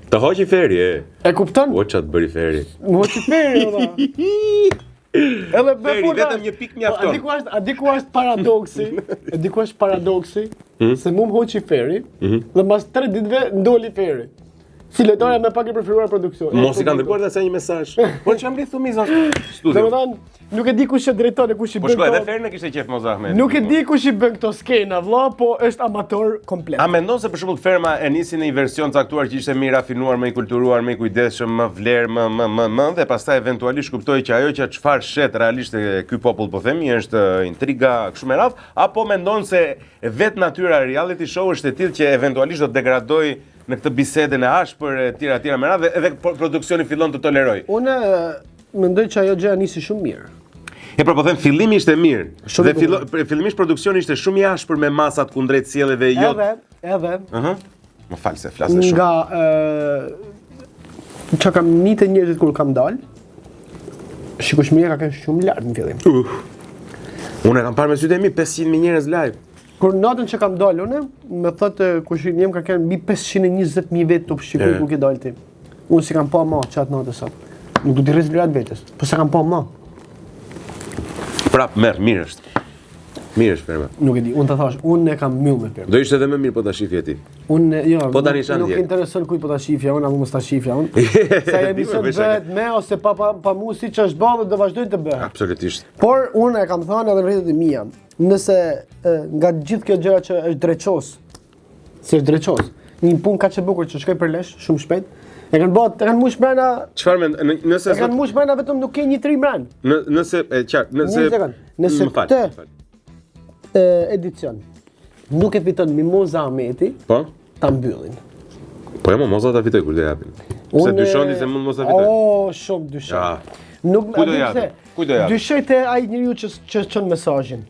B: Të hoqi Feri, e.
A: E kupton?
B: O çat bëri Feri.
A: Hoqi Feri, valla. Edhe
B: Feri vetëm një pikë mjafton.
A: A di ku është paradoksi? E di ku është paradoksi? Se mu më hoqi Feri dhe mbas 3 ditëve ndoli Feri. Si lojtare me pak e preferuar produksion.
B: Mos i kanë dërguar asaj një mesazh. Po çam bli thumizën studio.
A: Domethënë, nuk e di kush është drejtori, kush i bën.
B: Po shkoj edhe Ferin e kishte qef Moz Ahmeti.
A: Nuk e di kush i bën këto skena, vlla, po është amator komplet.
B: A mendon se për shembull Ferma e nisi në një version caktuar që ishte më i rafinuar, më i kulturuar, më i kujdesshëm, më vlerë, më dhe pastaj eventualisht kuptoi që ajo që çfarë shet realisht ky popull po themi është intriga kështu me radh, apo mendon se vetë natyra e reality show është e tillë që eventualisht do të degradoj në këtë bisedën e ashpër e tjera me radhë edhe produksioni fillon të toleroj.
A: Unë mendoj që ajo gjëja nisi shumë mirë.
B: E po them fillimi ishte mirë. Dhe fillimisht produksioni ishte shumë i ashpër me masat kundrejt sjelljeve jo.
A: Edhe.
B: Më fal se flas shumë.
A: Nga çka kam nitë njerëzit kur kam dal. Shikosh mirë ka qenë shumë lart në fillim.
B: Unë kam parë me sytë e mi 500.000 njerëz live.
A: Kur natën që kam dalë unë, më thotë kushin jem ka qenë mbi 520.000 vetë të shikoj ku ke dalë ti. Unë si kam pa më çat natë sot. Nuk do të rriz lart vetes, po se kam pa më.
B: Prap mirë është. Mirë është Ferma.
A: Nuk e di, unë ta thash, unë e kam mbyll me Ferma.
B: Do ishte edhe më mirë po ta shifje ti.
A: Unë jo,
B: po tani
A: nuk intereson kujt po ta shifja, unë apo mos ta shifja unë. Sa emision bëhet me ose pa mua siç është ballë do vazhdoj të bëhet.
B: Absolutisht.
A: Por unë e kam thënë edhe në rrjetet e mia, nëse nga gjithë kjo gjëra që është dreços. Si është dreços. Një punë kaq e bukur që shkoj për lesh shumë shpejt. E kanë mush brenda.
B: Çfarë mend, nëse
A: e kanë mush brenda vetëm nuk ke një tri brand.
B: Nëse e qartë,
A: nëse këtë edicion nuk e fiton Mimoza Ahmeti,
B: po
A: ta mbyllin.
B: Po jo, mos ta fitoj kur të japin. Se dyshoni se mund mos ta fitoj.
A: Shumë dyshoj. Nuk
B: e di pse. Kujt do japin?
A: Dyshoj te ai njeriu që çon mesazhin.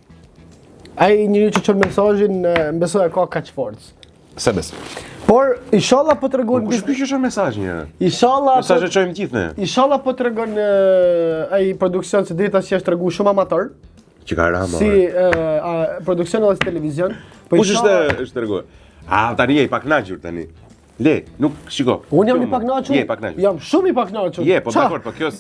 A: Ai njeriu që çon mesazhin besoj ka kaq forcë.
B: Se besoj.
A: Por inshallah po tregon
B: kush është mesazhi njëra.
A: Inshallah
B: mesazhe çojmë gjithë ne.
A: Inshallah po tregon ai produksion se drejta si është tregu shumë amator.
B: Që ka rama.
A: Si produksion edhe televizion.
B: Po kush është treguar? Tani je i paknaqur tani. Le, nuk shiko.
A: Unë jam i paknaqur.
B: Je i paknaqur.
A: Jam shumë i paknaqur.
B: Je, po dakor, po kjo.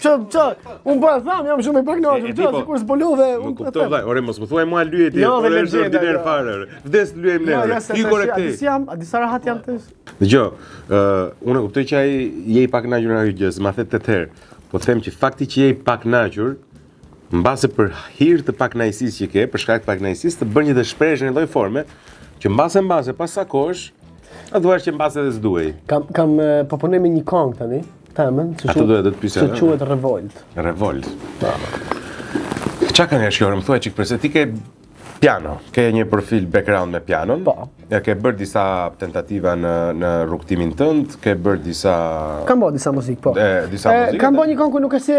A: Unë po them, jam shumë i paknaqur. Sikur s'bolove.
B: Unë kuptoj vllai, ore mos më thuaj mua lyje ti. Ore është ordiner fare. Vdes lyejm ne. I korrektej.
A: A di sa rahat jam tesh?
B: Dgjoj, unë kuptoj që ai je i paknaqur në ajo gjë, s'ma the 8 herë. Po them që fakti që je i paknaqur mbase për hir të paknaqësisë që ke, për shkak të paknaqësisë të bën një dëshpërje në lloj forme që mbase pas sa kohësh a duash që mbase edhe s'duhej.
A: Kam po punoj me një këngë tani, temën,
B: atë duhet të pyesja.
A: Se quhet Revolt.
B: Revolt. Çka kanë shkruar, më thuaj çik përse ti ke piano, ke një profil background me pianon.
A: Po.
B: Ja ke bërë disa tentativa në rrugtimin tënd, ke bërë disa
A: Kam bërë disa muzikë, po.
B: Disa muzikë.
A: Kam bërë një këngë nuk e si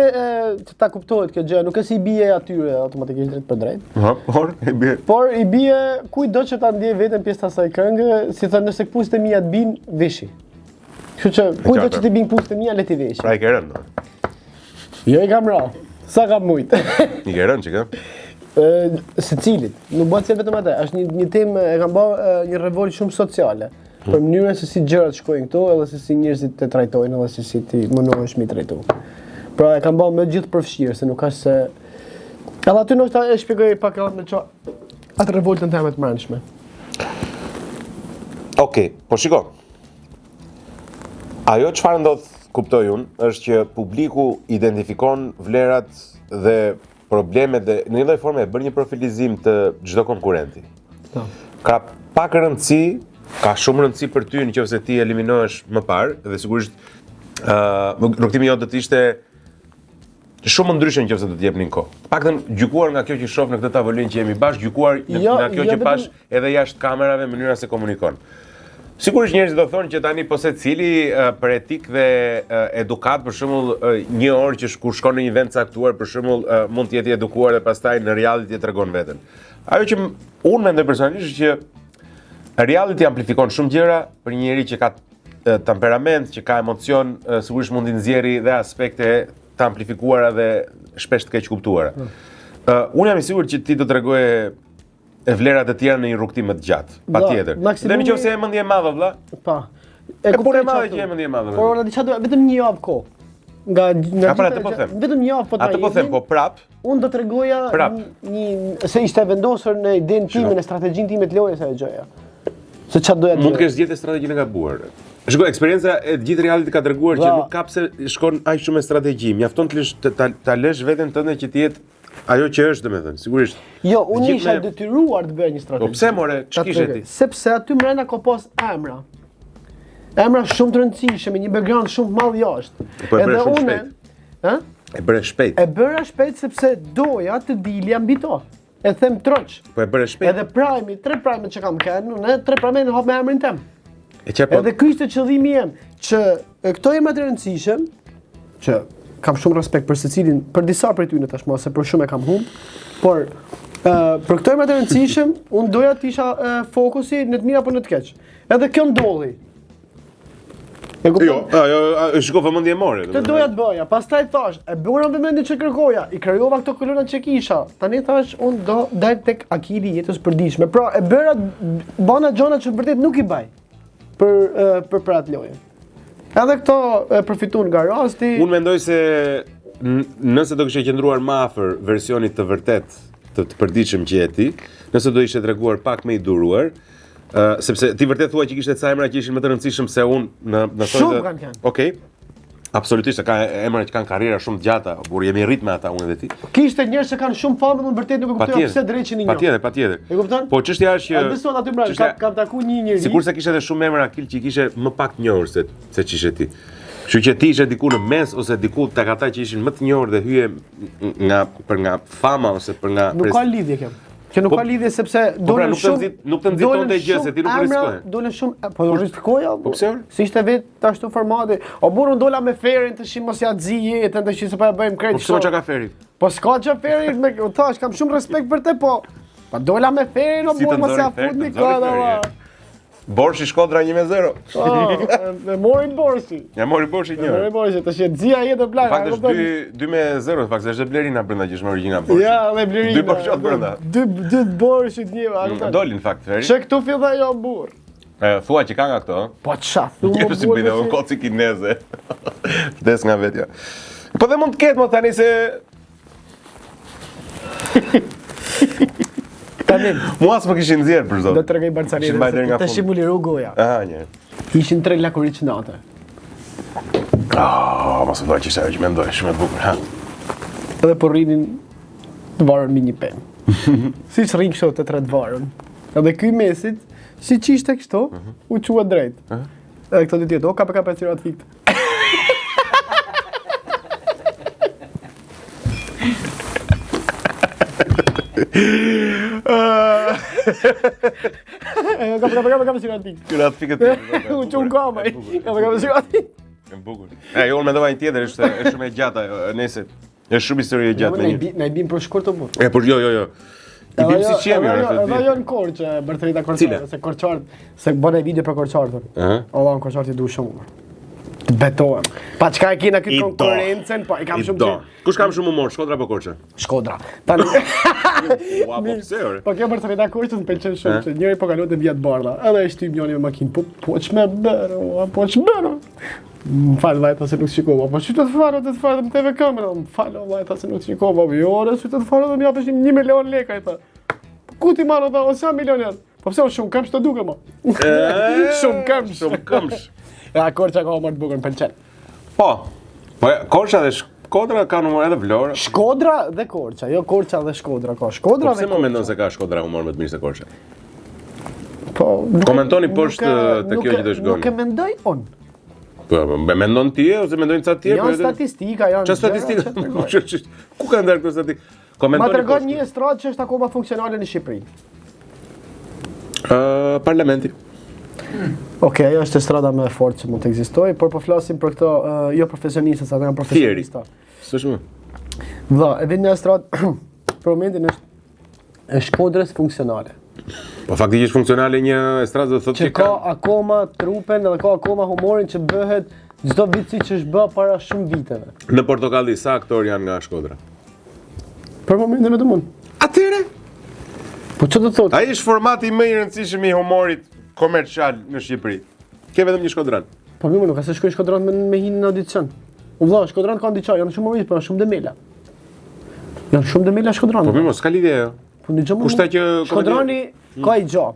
A: ta kuptohet kjo gjë, nuk e si i bie atyre automatikisht drejt për drejt.
B: Por i bie.
A: Por i bie kujdo që ta ndjej veten pjesë të asaj këngë, si thënë nëse këpucët e mia të bin, veshi. Kështu që kujdo që të bin këpucët e mia le ti veshi.
B: Pra i ke rënë.
A: Jo i kam rënë. Sa kam mujt.
B: I ke rënë çka?
A: Secilit, nuk bëhet se vetëm atë, është një temë e kam bërë një revolt shumë sociale. Për mënyrën se si gjërat shkojnë këtu, edhe se si njerëzit të trajtojnë, edhe se si ti mundohesh mi trajtu. Pra e kam bërë me gjithë përfshirë, se nuk ka se edhe aty ndoshta e shpjegoj pak edhe me atë revoltën time të mbrëmshme.
B: Okej, po shiko. Ajo çfarë ndodh, kuptoj unë, është që publiku identifikon vlerat dhe problemet dhe në një lloj forme e bën një profilizim të çdo konkurrenti. Ka pak rëndësi, ka shumë rëndësi për ty nëse ti eliminohesh më parë dhe sigurisht rrugtimi jot do të ishte shumë ndryshe nëse do të jepnin kohë. Paktën gjykuar nga kjo që shoh në këtë tavolinë që jemi bashkë, gjykuar nga kjo që pash edhe jashtë kamerave mënyra se komunikon. Sigurisht njerëzit do thonë që tani po secili për etikë dhe edukat, për shembull, një orë që kur shkon në një vend caktuar, për shembull, mund të jetë i edukuar dhe pastaj në reality tregon veten. Ajo që unë mendoj personalisht që reality amplifikon shumë gjëra për një njerëz që ka temperament, që ka emocion, sigurisht mundi nxjerrë dhe aspekte të amplifikuara dhe shpesh të keq kuptuara. Unë jam i sigurt që ti do t'rregoje vlerat e tjera në një rrugtim më të gjatë, patjetër. Dhe nëse e mendje e madhe vëlla.
A: Po.
B: E kuptoj madhe që e mendje e madhe.
A: Por ora diçka vetëm një javë kohë. Nga
B: atë po them.
A: Vetëm një javë po ta.
B: Atë po them, po prap.
A: Unë do t'rregoja një se ishte vendosur në idenë time, në strategjinë time të lojës ajo gjëja. Se çfarë doja të.
B: Mund të kesh gjetë strategjinë e gabuar. Shikoj, eksperjenca e gjithë reality ka treguar që nuk ka pse shkon aq shumë me strategji. Mjafton ta lësh veten tënde që të jetë ajo që është, domethënë, sigurisht.
A: Jo, unë isha detyruar të bëja një strategji.
B: Po pse more, ç'kishe ti?
A: Sepse aty brenda ka pas emra. Emra shumë të rëndësishme, me një background shumë madh jashtë.
B: Po e bëre shumë shpejt.
A: Ë?
B: E bëre shpejt.
A: E bëra shpejt sepse doja të dilja mbi to. E them troç.
B: Po e bëre shpejt.
A: Edhe prime, 3 prime që kam kënë, unë 3 prime në hap me emrin tim.
B: Edhe
A: ky ishte qëllimi im, që këto emra të rëndësishëm, që kam shumë respekt për secilin, për disa prej tyre tashmë, se për shumë e kam humb, por për këto emra të rëndësishëm, unë doja të isha fokusi në të mirë apo në të keq. Edhe kjo ndodhi.
B: Jo, shiko vëmendje more.
A: Të doja të bëja, pastaj thash, e bëra vëmendje që kërkoja, i krijova këto kolona që kisha. Tani thash, unë do dal tek akili i jetës përditshme. Pra, e bëra bana gjona që vërtet nuk i baj për atë lojë. Edhe këto përfituan nga rasti.
B: Unë mendoj se nëse do kishe qëndruar më afër versionit të vërtet të përditshëm që je ti, nëse do ishe treguar pak më i duruar, sepse ti vërtet thua që kishte ca emra që ishin më të rëndësishëm se unë në
A: Shumë kanë qenë.
B: Okej. Absolutisht, ka emra që kanë karriera shumë të gjata, por jemi rrit me ata unë dhe ti.
A: Kishte njerëz që kanë shumë famë, unë vërtet nuk e kuptoj pse drejçin i njoh.
B: Patjetër.
A: E kupton?
B: Po çështja është që
A: beson aty brenda, kam taku një njerëz.
B: Sikurse kishte edhe shumë emra akil që kishe më pak të njohur se ç'ishe ti. Kështu që ti ishe diku në mes ose diku tek ata që ishin më të njohur dhe hyje nga fama ose për nga
A: Nuk ka lidhje kjo. Që nuk ka lidhje sepse dolën shumë.
B: Nuk të nxitonte gjë se ti nuk rrezikoje.
A: Dolën shumë, po rrezikoja.
B: Po pse?
A: Si ishte vetë ashtu formati. O burr unë dola me ferin tash mos ja xhi jetën tash se po ja bëjmë krejt.
B: Po pse çka ka feri?
A: Po s'ka çka feri, u thash kam shumë respekt për te, po dola me ferin o burr mos ja futni kodava.
B: Borshi Shkodra 1-0.
A: Me mori Borshi.
B: Ja mori Borshi 1.
A: Mori Borshi, tash e xhia jetën plak.
B: Fakt është 2-0, fakt është Blerina brenda që është me origjinë Borshi.
A: Ja, me Blerina.
B: 2 borshot brenda.
A: 2 Borshi të njëva.
B: Dolin fakt feri.
A: Çe këtu filloi jo burr.
B: Thua që ka nga këto, ë?
A: Po ç'a thua?
B: Po si bëjë unë koci kineze. Des nga vetja. Po dhe mund të ketë më tani se
A: Tani,
B: mua s'më kishin nxjerr për zot.
A: do të tregoj Barcanerin. Tash mu liru goja.
B: Aha, një.
A: Ishin 3 lakuriç natë.
B: Mos vëllai që ajo që mendoj, shumë e bukur, ha.
A: Edhe po rrinin të varën me një pemë. Siç rrin kështu të tre të varën. Edhe ky mesit, si çishte kështu, u çua drejt. Edhe këto ditë do ka cirat fikt. Ka cirat fikt.
B: Cirat fikt.
A: U çun kamaj. Ka cirat fikt.
B: E bukur. Unë mendova një tjetër, është shumë e gjatë nëse. Është shumë histori e gjatë me një.
A: Na i bim për shkurt të burr.
B: Por jo. I bim si qemi atë.
A: Edhe jo në Korçë, Barthelita Korçar, se Korçart, se bën video për Korçartën. Allah në Korçart i du shumë. Të betohem. Pa çka e kena këtë konkurrencën, po i kam shumë që.
B: Kush kam shumë humor, Shkodra apo Korça?
A: Shkodra. Tani.
B: Ua, po pse ore?
A: Po kjo Barthelita Korçën pëlqen shumë, se njëri po kalon te vjet bardha. Edhe e shtyp njëri me makinë, po ç'më bën, po ç'më bën. M'fal vllai, se nuk shikova. Po çu të fare të më TV kamera. M'fal vllai, se nuk shikova. Jo, ore, çu të fare do më japësh 1 milion lekë ai tha. Ku ti marrë ata ose milioner? Po pse shumë këmbë të duke më. Shumë këmbë. Ja, Korça ka më të bukur pëlqen.
B: Po. Po Korça dhe Shkodra kanë humor edhe Vlora.
A: Shkodra dhe Korça, jo Korça dhe Shkodra ka. Shkodra dhe.
B: Pse më mendon se ka Shkodra humor më të mirë se Korça?
A: Po.
B: Komentoni poshtë te kjo që do shkon.
A: Nuk e mendoj unë.
B: Po, me mendon ti ose mendojnë ca tjerë?
A: Janë statistika, janë.
B: Çfarë statistika? Ku kanë ndarë këto statistika? Komentoni.
A: Ma tregon një stradë që është akoma funksionale në Shqipëri.
B: Parlamenti.
A: Okej, ajo është strada më e fortë që mund të ekzistojë, por po flasim për këto jo profesionistë, sa janë profesionistë.
B: S'është më.
A: Valla, e vjen një stradë për momentin është e Shkodrës funksionale.
B: Po faktikisht funksionale një estradë do thotë
A: që ka akoma trupen edhe ka akoma humorin që bëhet çdo vit siç është bë para shumë viteve.
B: Në Portokalli sa aktor janë nga Shkodra?
A: Për momentin e mund.
B: Atëre?
A: Po ç'do të thotë?
B: Ai është formati më i rëndësishëm i humorit komercial në Shqipëri. Ke vetëm një Shkodran.
A: Po më nuk ka se shkoj Shkodran me hinë në audicion. U vlla, Shkodran kanë diçka, janë shumë humorist, po shumë demela. Janë shumë demela Shkodran.
B: Po më s'ka lidhje ajo.
A: Po në gjë
B: Kushta që
A: Shkodrani ka i gjo.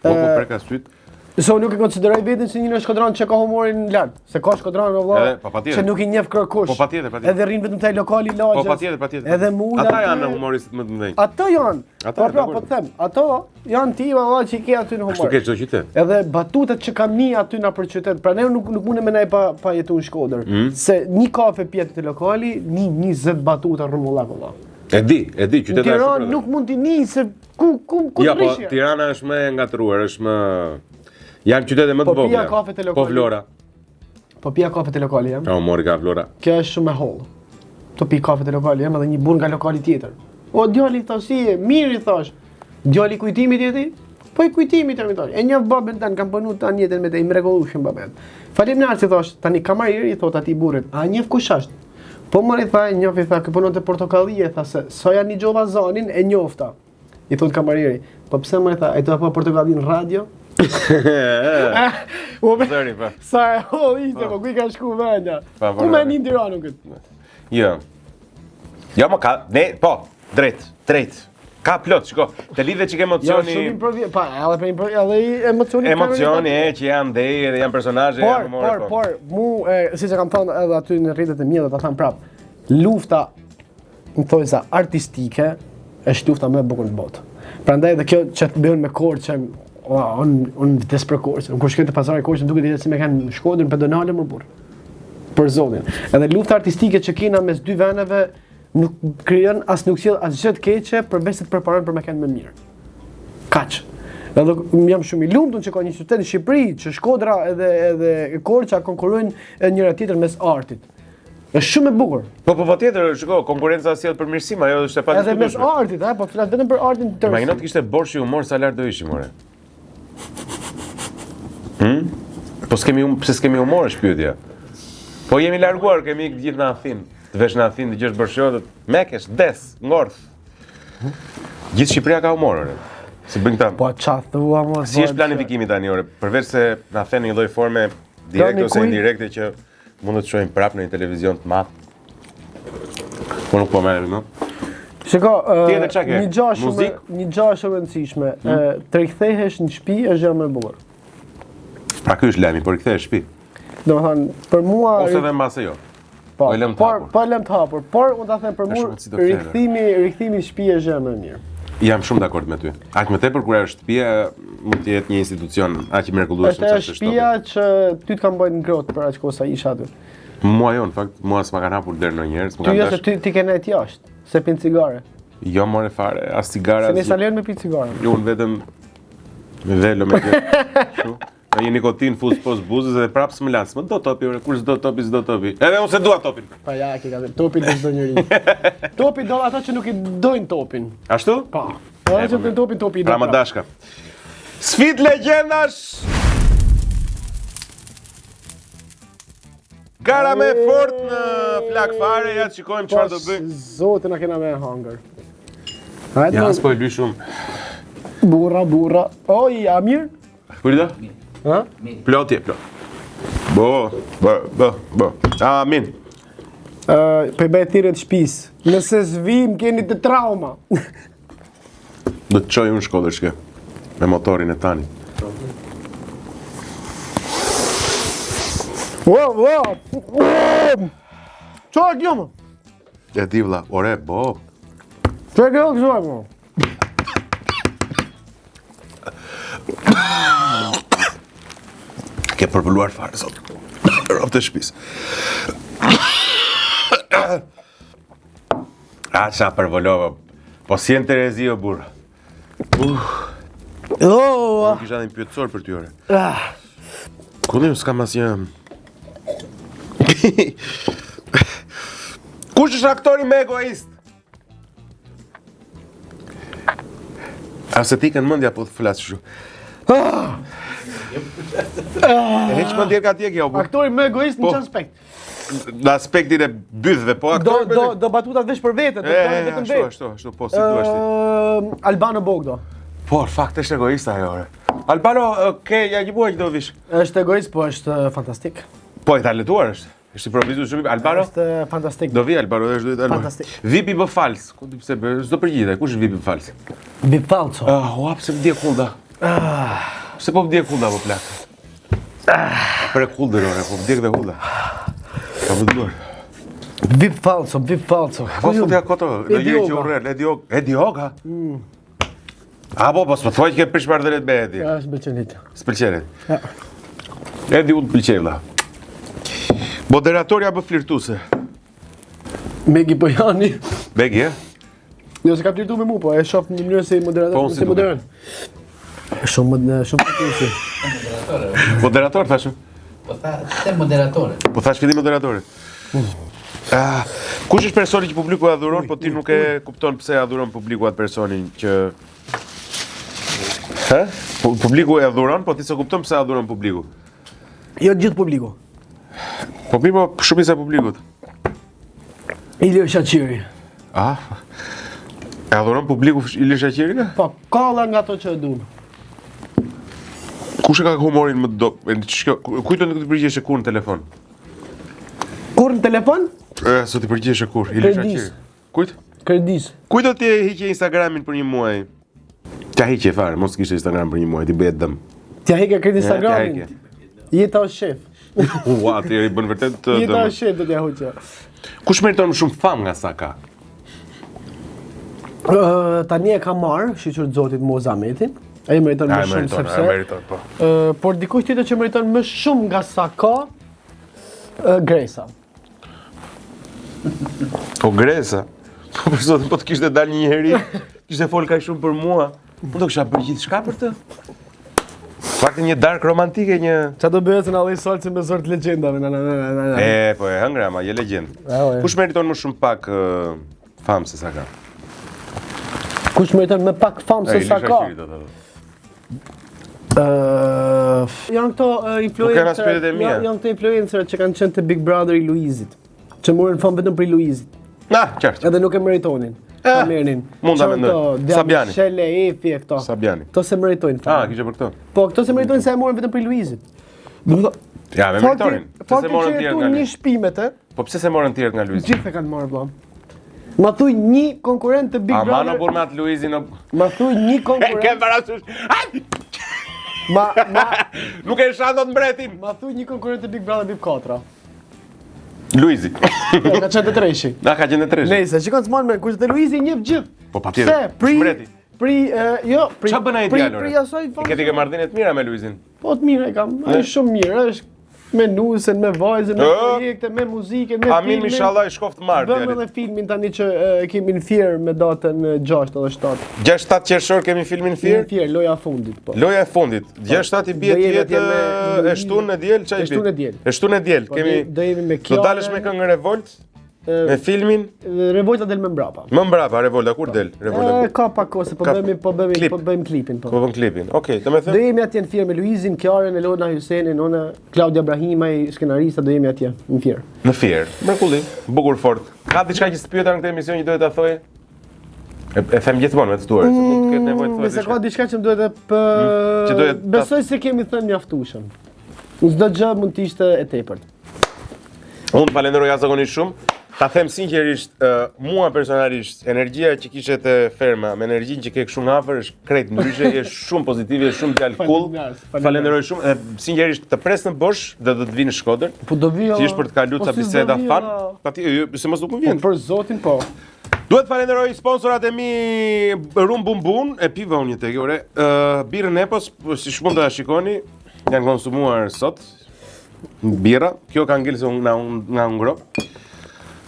B: Po preka syt.
A: So nuk e konsideroj veten si një Shkodran që ka humorin lart, se ka Shkodran valla që nuk i njeh kërkush.
B: Po patjetër.
A: Edhe rrin vetëm te lokali lagjes.
B: Po patjetër.
A: Edhe mula.
B: Ata janë humoristët më të mëdhenj.
A: Ato janë. Po them, ato janë ti valla që ke aty në humor.
B: Ashtu ke çdo qytet.
A: Edhe batutat që kam një aty na për qytet. Prandaj nuk mundem me nai pa jetu në Shkodër. Se një kafe pjetë te lokali, 20 batuta rrumulla valla.
B: E di, qyteti është.
A: Tiranë nuk mund t'i nisë ku
B: ja, po Tirana është më e ngatruar, është më janë qytete më të vogla.
A: Po pija kafe te lokali.
B: Po Vlora.
A: Po pija kafe te lokali jam.
B: O mori ka Vlora.
A: Kjo është shumë e holl. To pi kafe te lokali jam edhe një burr nga lokali tjetër. O djali thash si e, mirë i thash. Djali kujtimit jeti? Po i kujtimit jam i thash. E një babën tan kam punuar tani jetën me të i mrekullueshëm babën. Faleminderit si thash, tani kamarieri i thot atij burrit, a njeh kush është? Po mori tha, njofi tha, që punon te Portokalli, tha se sa janë i gjova zonin e njofta. I thot kamarieri, po pse mori tha, ai do apo Portokalli në radio?
B: Zëri pa.
A: Sa e holl ishte, po ku i ka shku vënia? Ku më në Tiranë këtë?
B: Jo. Jo, më ka, ne, po, drejt. Ka plot, shiko, të lidhe që ke emocioni...
A: Jo, shumë improvizim, pa, edhe emocioni...
B: Emocioni që janë ndej edhe janë personazhe, janë humore,
A: por, si që kam thënë edhe aty në rrjetet e mia, do ta them prap, lufta, më thojza, artistike, është lufta më e bukur në botë. Prandaj edhe kjo që të bëhen me Korçë, unë vdes për Korçë, kur shkoj te pazari Korçë, duket si më kanë Shkodrën pedonale më burr. Për zotin. Edhe lufta artistike që kena mes dy vendeve nuk krijon nuk sjell asgjë të keqe përveç se të përparojnë për me kënd më mirë. Kaç. Edhe jam shumë i lumtur që ka një qytet në Shqipëri që Shkodra edhe Korça konkurrojnë njëra tjetër mes artit. Është shumë e bukur.
B: Po patjetër, shiko, konkurenca sjell përmirësim, ajo është e padiskueshme.
A: Edhe mes artit, po flas vetëm për artin tërë.
B: Imagjino të kishte borshi humor sa lart do ishim more. Po pse s'kemi humor është pyetja. Po jemi larguar, kemi ikë gjithë në Athinë. Të vesh në Athinë, të gjesh bërshotët, mekesh, des, ngordh. Gjithë Shqipëria ka humor, ore. Si bën këta.
A: Po çfarë thua mos.
B: Si është planifikimi tani, ore? Përveç se na thënë një lloj forme direkte ose indirekte që mund të shohim prapë në një televizion të madh. Po nuk po merrem, no?
A: Shiko,
B: një
A: gjë shumë e rëndësishme. Të rikthehesh në shtëpi është gjë më e bukur.
B: Pra ky është lajmi, por rikthehesh në shtëpi.
A: Domethënë, për mua
B: ose edhe mbase jo.
A: Po lëm të hapur, por unë ta them për mua rikthimi në shtëpi është gjë më e mirë.
B: Jam shumë dakord me ty. Aq më tepër kur është shtëpia mund të jetë një institucion aq i mrekullueshëm sa është
A: shtëpia që ty të kanë bërë ngrohtë për aq kohë sa isha aty.
B: Mua jo, në fakt, mua s'ma kanë hapur derë ndonjëherë, s'ma kanë dash.
A: Ti ke nejt jashtë, se pin cigare.
B: Jo more fare, as cigare.
A: Se nësa lejon me pi cigare.
B: Jo, unë vetëm me velo me kjo. Kështu. Një nikotin fuz pos buzës dhe prapë s'më las. Më do topi, kur s'do topi, s'do topi. Edhe unë se dua topin.
A: Pa ja, ke ka topin të çdo njeri. Topi do ata që nuk i dojnë topin.
B: Ashtu?
A: Po. Ata që dojnë topin, topi i do.
B: Pra më dashka. Sfit legjendash! Gara me fort në flak fare, ja të shikojmë çfarë do bëjmë.
A: Zotë na kena me hunger.
B: Ja, s'po e luj shumë.
A: Burra. Oj, Amir?
B: Kurida?
A: Ha?
B: Plotje, plot. Bo. Amin.
A: Po i bëj thirrje të shtëpis. Nëse s'vim keni të trauma.
B: Do të çoj unë Shkodër shke. Me motorin e tani.
A: Wow. Çfarë kjo më?
B: Ja di vlla, ore, bo.
A: Çfarë kjo më?
B: Ke përvëlluar fare sot. Rob të shtëpis. Qa përvëllova. Po si në Terezi o burra. Nuk isha dhe një pyetësor për ty ore. Kullim s'kam asnjë. Kush është aktori më egoist? A se ti kanë mendja po të flas kështu. E heq mendje ka ti kjo.
A: Aktori më egoist në çfarë aspekt?
B: Në aspektin e bythëve, po aktori.
A: Do batutat veç për vete, vetëm vetë.
B: Ashtu, po si thua ti.
A: Albano Bogdo.
B: Po, fakt është egoist ajo. Albano, ja një muaj do vish.
A: Është egoist, po është fantastik.
B: Po, i talentuar është. Është improvizues shumë. Albano
A: është fantastik.
B: Do vi Albano, është duhet Albano.
A: Fantastik.
B: Vipi më fals. Ku di pse s'do përgjigjet. Kush është Vipi më fals?
A: Vip falso.
B: Ua, pse më dje kullda. Pse po më dje kullda po plak. Për kullën ore, po më dje dhe kullda. Ka vëdduar.
A: Vip falso.
B: Po ja koto, do jeri që urrel, Ediog, ha? Po, s'po thoj që ke prish marrëdhëniet me Edi.
A: Ja, s'pëlqenit.
B: S'pëlqenit. Edi unë pëlqejlla. Moderatorja më flirtuse.
A: Megi Bojani.
B: Begi,
A: Jo, se ka flirtu me mu, po e shoh në mënyrë se moderator,
B: si
A: moderan. Shumë flirtuesi.
B: Moderator thashë.
C: Po the moderatore.
B: Po thash fillim moderatore. Kush është personi që publiku e adhuron, po ti nuk e kupton pse e adhuron publiku atë personin që publiku e adhuron, po ti s'e kupton pse e adhuron publiku.
A: Jo gjithë publiku.
B: Po mirë, po shumica e publikut.
A: Ilir Shaqiri.
B: E adhuron publiku Ilir Shaqiri?
A: Po, kalla nga ato që e duan.
B: Kush e ka humorin më do? Kujto në këtë përgjigje kur në telefon?
A: Kur në telefon?
B: Sot i përgjigje kur? Ilir Shaqiri. Kujt?
A: Kredis.
B: Kujto ti hiqe Instagramin për një muaj? T'ja hiqe fare, mos kishe Instagram për një muaj, ti bëhet dëm.
A: T'ja hiqe kredi Instagramin? Jeta është shef.
B: Ua, ti i bën vërtet dëm.
A: Jeta është shef do t'ja hoqja.
B: Kush meriton më shumë fam nga sa ka?
A: Tani e ka marrë, shiqur Zotit Mozametin. Ai meriton më shumë sepse.
B: Meriton, po.
A: Por dikush tjetër që meriton më shumë nga sa ka, Gresa.
B: Po Gresa. Po për zotin, po të kishte dalë një herë, kishte fol kaq shumë për mua. Po do kisha bërë gjithçka për të. Fakti një dark romantike, një.
A: Qa do bëhet se na dhej salci me zor të legjendave.
B: Po e hëngra, ma je legjend. Kush meriton më shumë pak famë se sa ka?
A: Kush meriton më pak famë se sa ka? Janë këto influencerët që kanë qenë te Big Brother i Luizit, që morën famë vetëm për Luizit.
B: Qartë.
A: Edhe nuk e meritonin. Ta merrnin.
B: Mund ta mendoj. Sabiani.
A: Shele, Efi e këto.
B: Sabiani.
A: Këto se meritojnë.
B: Kishe për këto.
A: Po, këto se meritojnë se e morën vetëm për Luizit.
B: Ja, me meritonin.
A: Fakti që e tu një shpimet e.
B: Po pse se morën tjerët nga Luizi?
A: Gjithë e kanë marrë vëlla. Ma thuj një konkurrent të Big Brother.
B: Amano por me atë Luizin.
A: Ma thuj një konkurrent.
B: Ke parasysh. Nuk e shan dot mbretin.
A: Ma thuj një konkurrent të Big Brother Big 4.
B: Luizi.
A: Ka qenë të treshi.
B: Ka qenë të treshi.
A: Nejse, shikon s'mon me kush të Luizi njeh gjithë.
B: Po patjetër. Mbreti. Ç'a bën ai djalë?
A: Pri asoj fam.
B: Ti ke marrëdhënie të mira me Luizin?
A: Po të mira e kam. Ai shumë mirë, është me nusen, me vajzën, me projekte, me muzikën, me filmin.
B: Amin inshallah i shkoft marr djalin.
A: Bëmë edhe filmin tani që kemi në Fier me datën 6 edhe 7.
B: 6-7 qershor kemi filmin Fier?
A: Fier, loja e fundit po.
B: Loja e fundit. 6-7 i bie tjetë e shtunë e diel, çai bie? E shtunë e diel. Kemi
A: do jemi me kjo.
B: Do dalësh me këngën Revolt? Me filmin?
A: Revolta del më mbrapa.
B: Më mbrapa, Revolta kur del? Revolta.
A: Ka pak kohë se po bëjmë klipin po.
B: Po bën klipin. Okej, domethënë.
A: Do jemi atje në Fier me Luizin, Kiarën, Elona Hysenin, unë, Claudia Brahimaj, skenarista, do jemi atje në Fier.
B: Në Fier. Mrekulli, bukur fort. Ka diçka që s'pyeta në këtë emision që duhet ta thoj? E them gjithmonë me të tuaja, se mund të ketë nevojë të thojë.
A: Nëse ka diçka që më duhet besoj se kemi thënë mjaftueshëm. Çdo gjë mund të ishte e tepërt.
B: Unë falenderoj jashtëzakonisht shumë. Ta them sinqerisht, mua personalisht, energjia që kishe te ferma, me energjinë që ke kështu nga afër është krejt ndryshe, është shumë pozitive, është shumë djalë cool. Falenderoj shumë. Sinqerisht të pres në Bosh dhe do të vi në Shkodër.
A: Po do vi.
B: Thjesht për të kaluar ca biseda fan. Se mos nuk më vjen.
A: Për zotin po.
B: Duhet falenderoj sponsorat e mi Rum Bum Bum, e piva unë tek ore. Birrën Epos, si mund ta shikoni, janë konsumuar sot. Birra, kjo ka ngelsë nga un grop.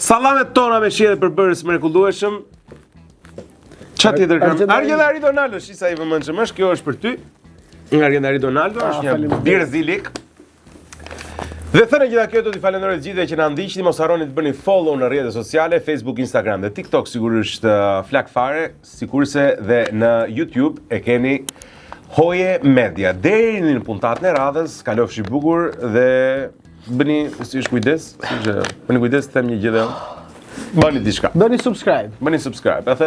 B: Sallamet tona me shihet përbërës mrekullueshëm. Çfarë tjetër kam? Argjendari Donaldo, shisa i vëmendshëm është, kjo është për ty. Nga Argjendari Donaldo është një birë zilik. Dhe thënë gjitha kjo, do t'i falenderoj të gjithëve që na ndiqni, mos harroni të bëni follow në rrjetet sociale, Facebook, Instagram dhe TikTok, sigurisht Flak Fare, sikurse dhe në YouTube e keni Hoje Media. Deri në puntatën e radhës, kalofshi bukur dhe bëni kujdes, bëni kujdes të them një gjë dhe bëni diçka.
A: Bëni subscribe.
B: Bëni subscribe.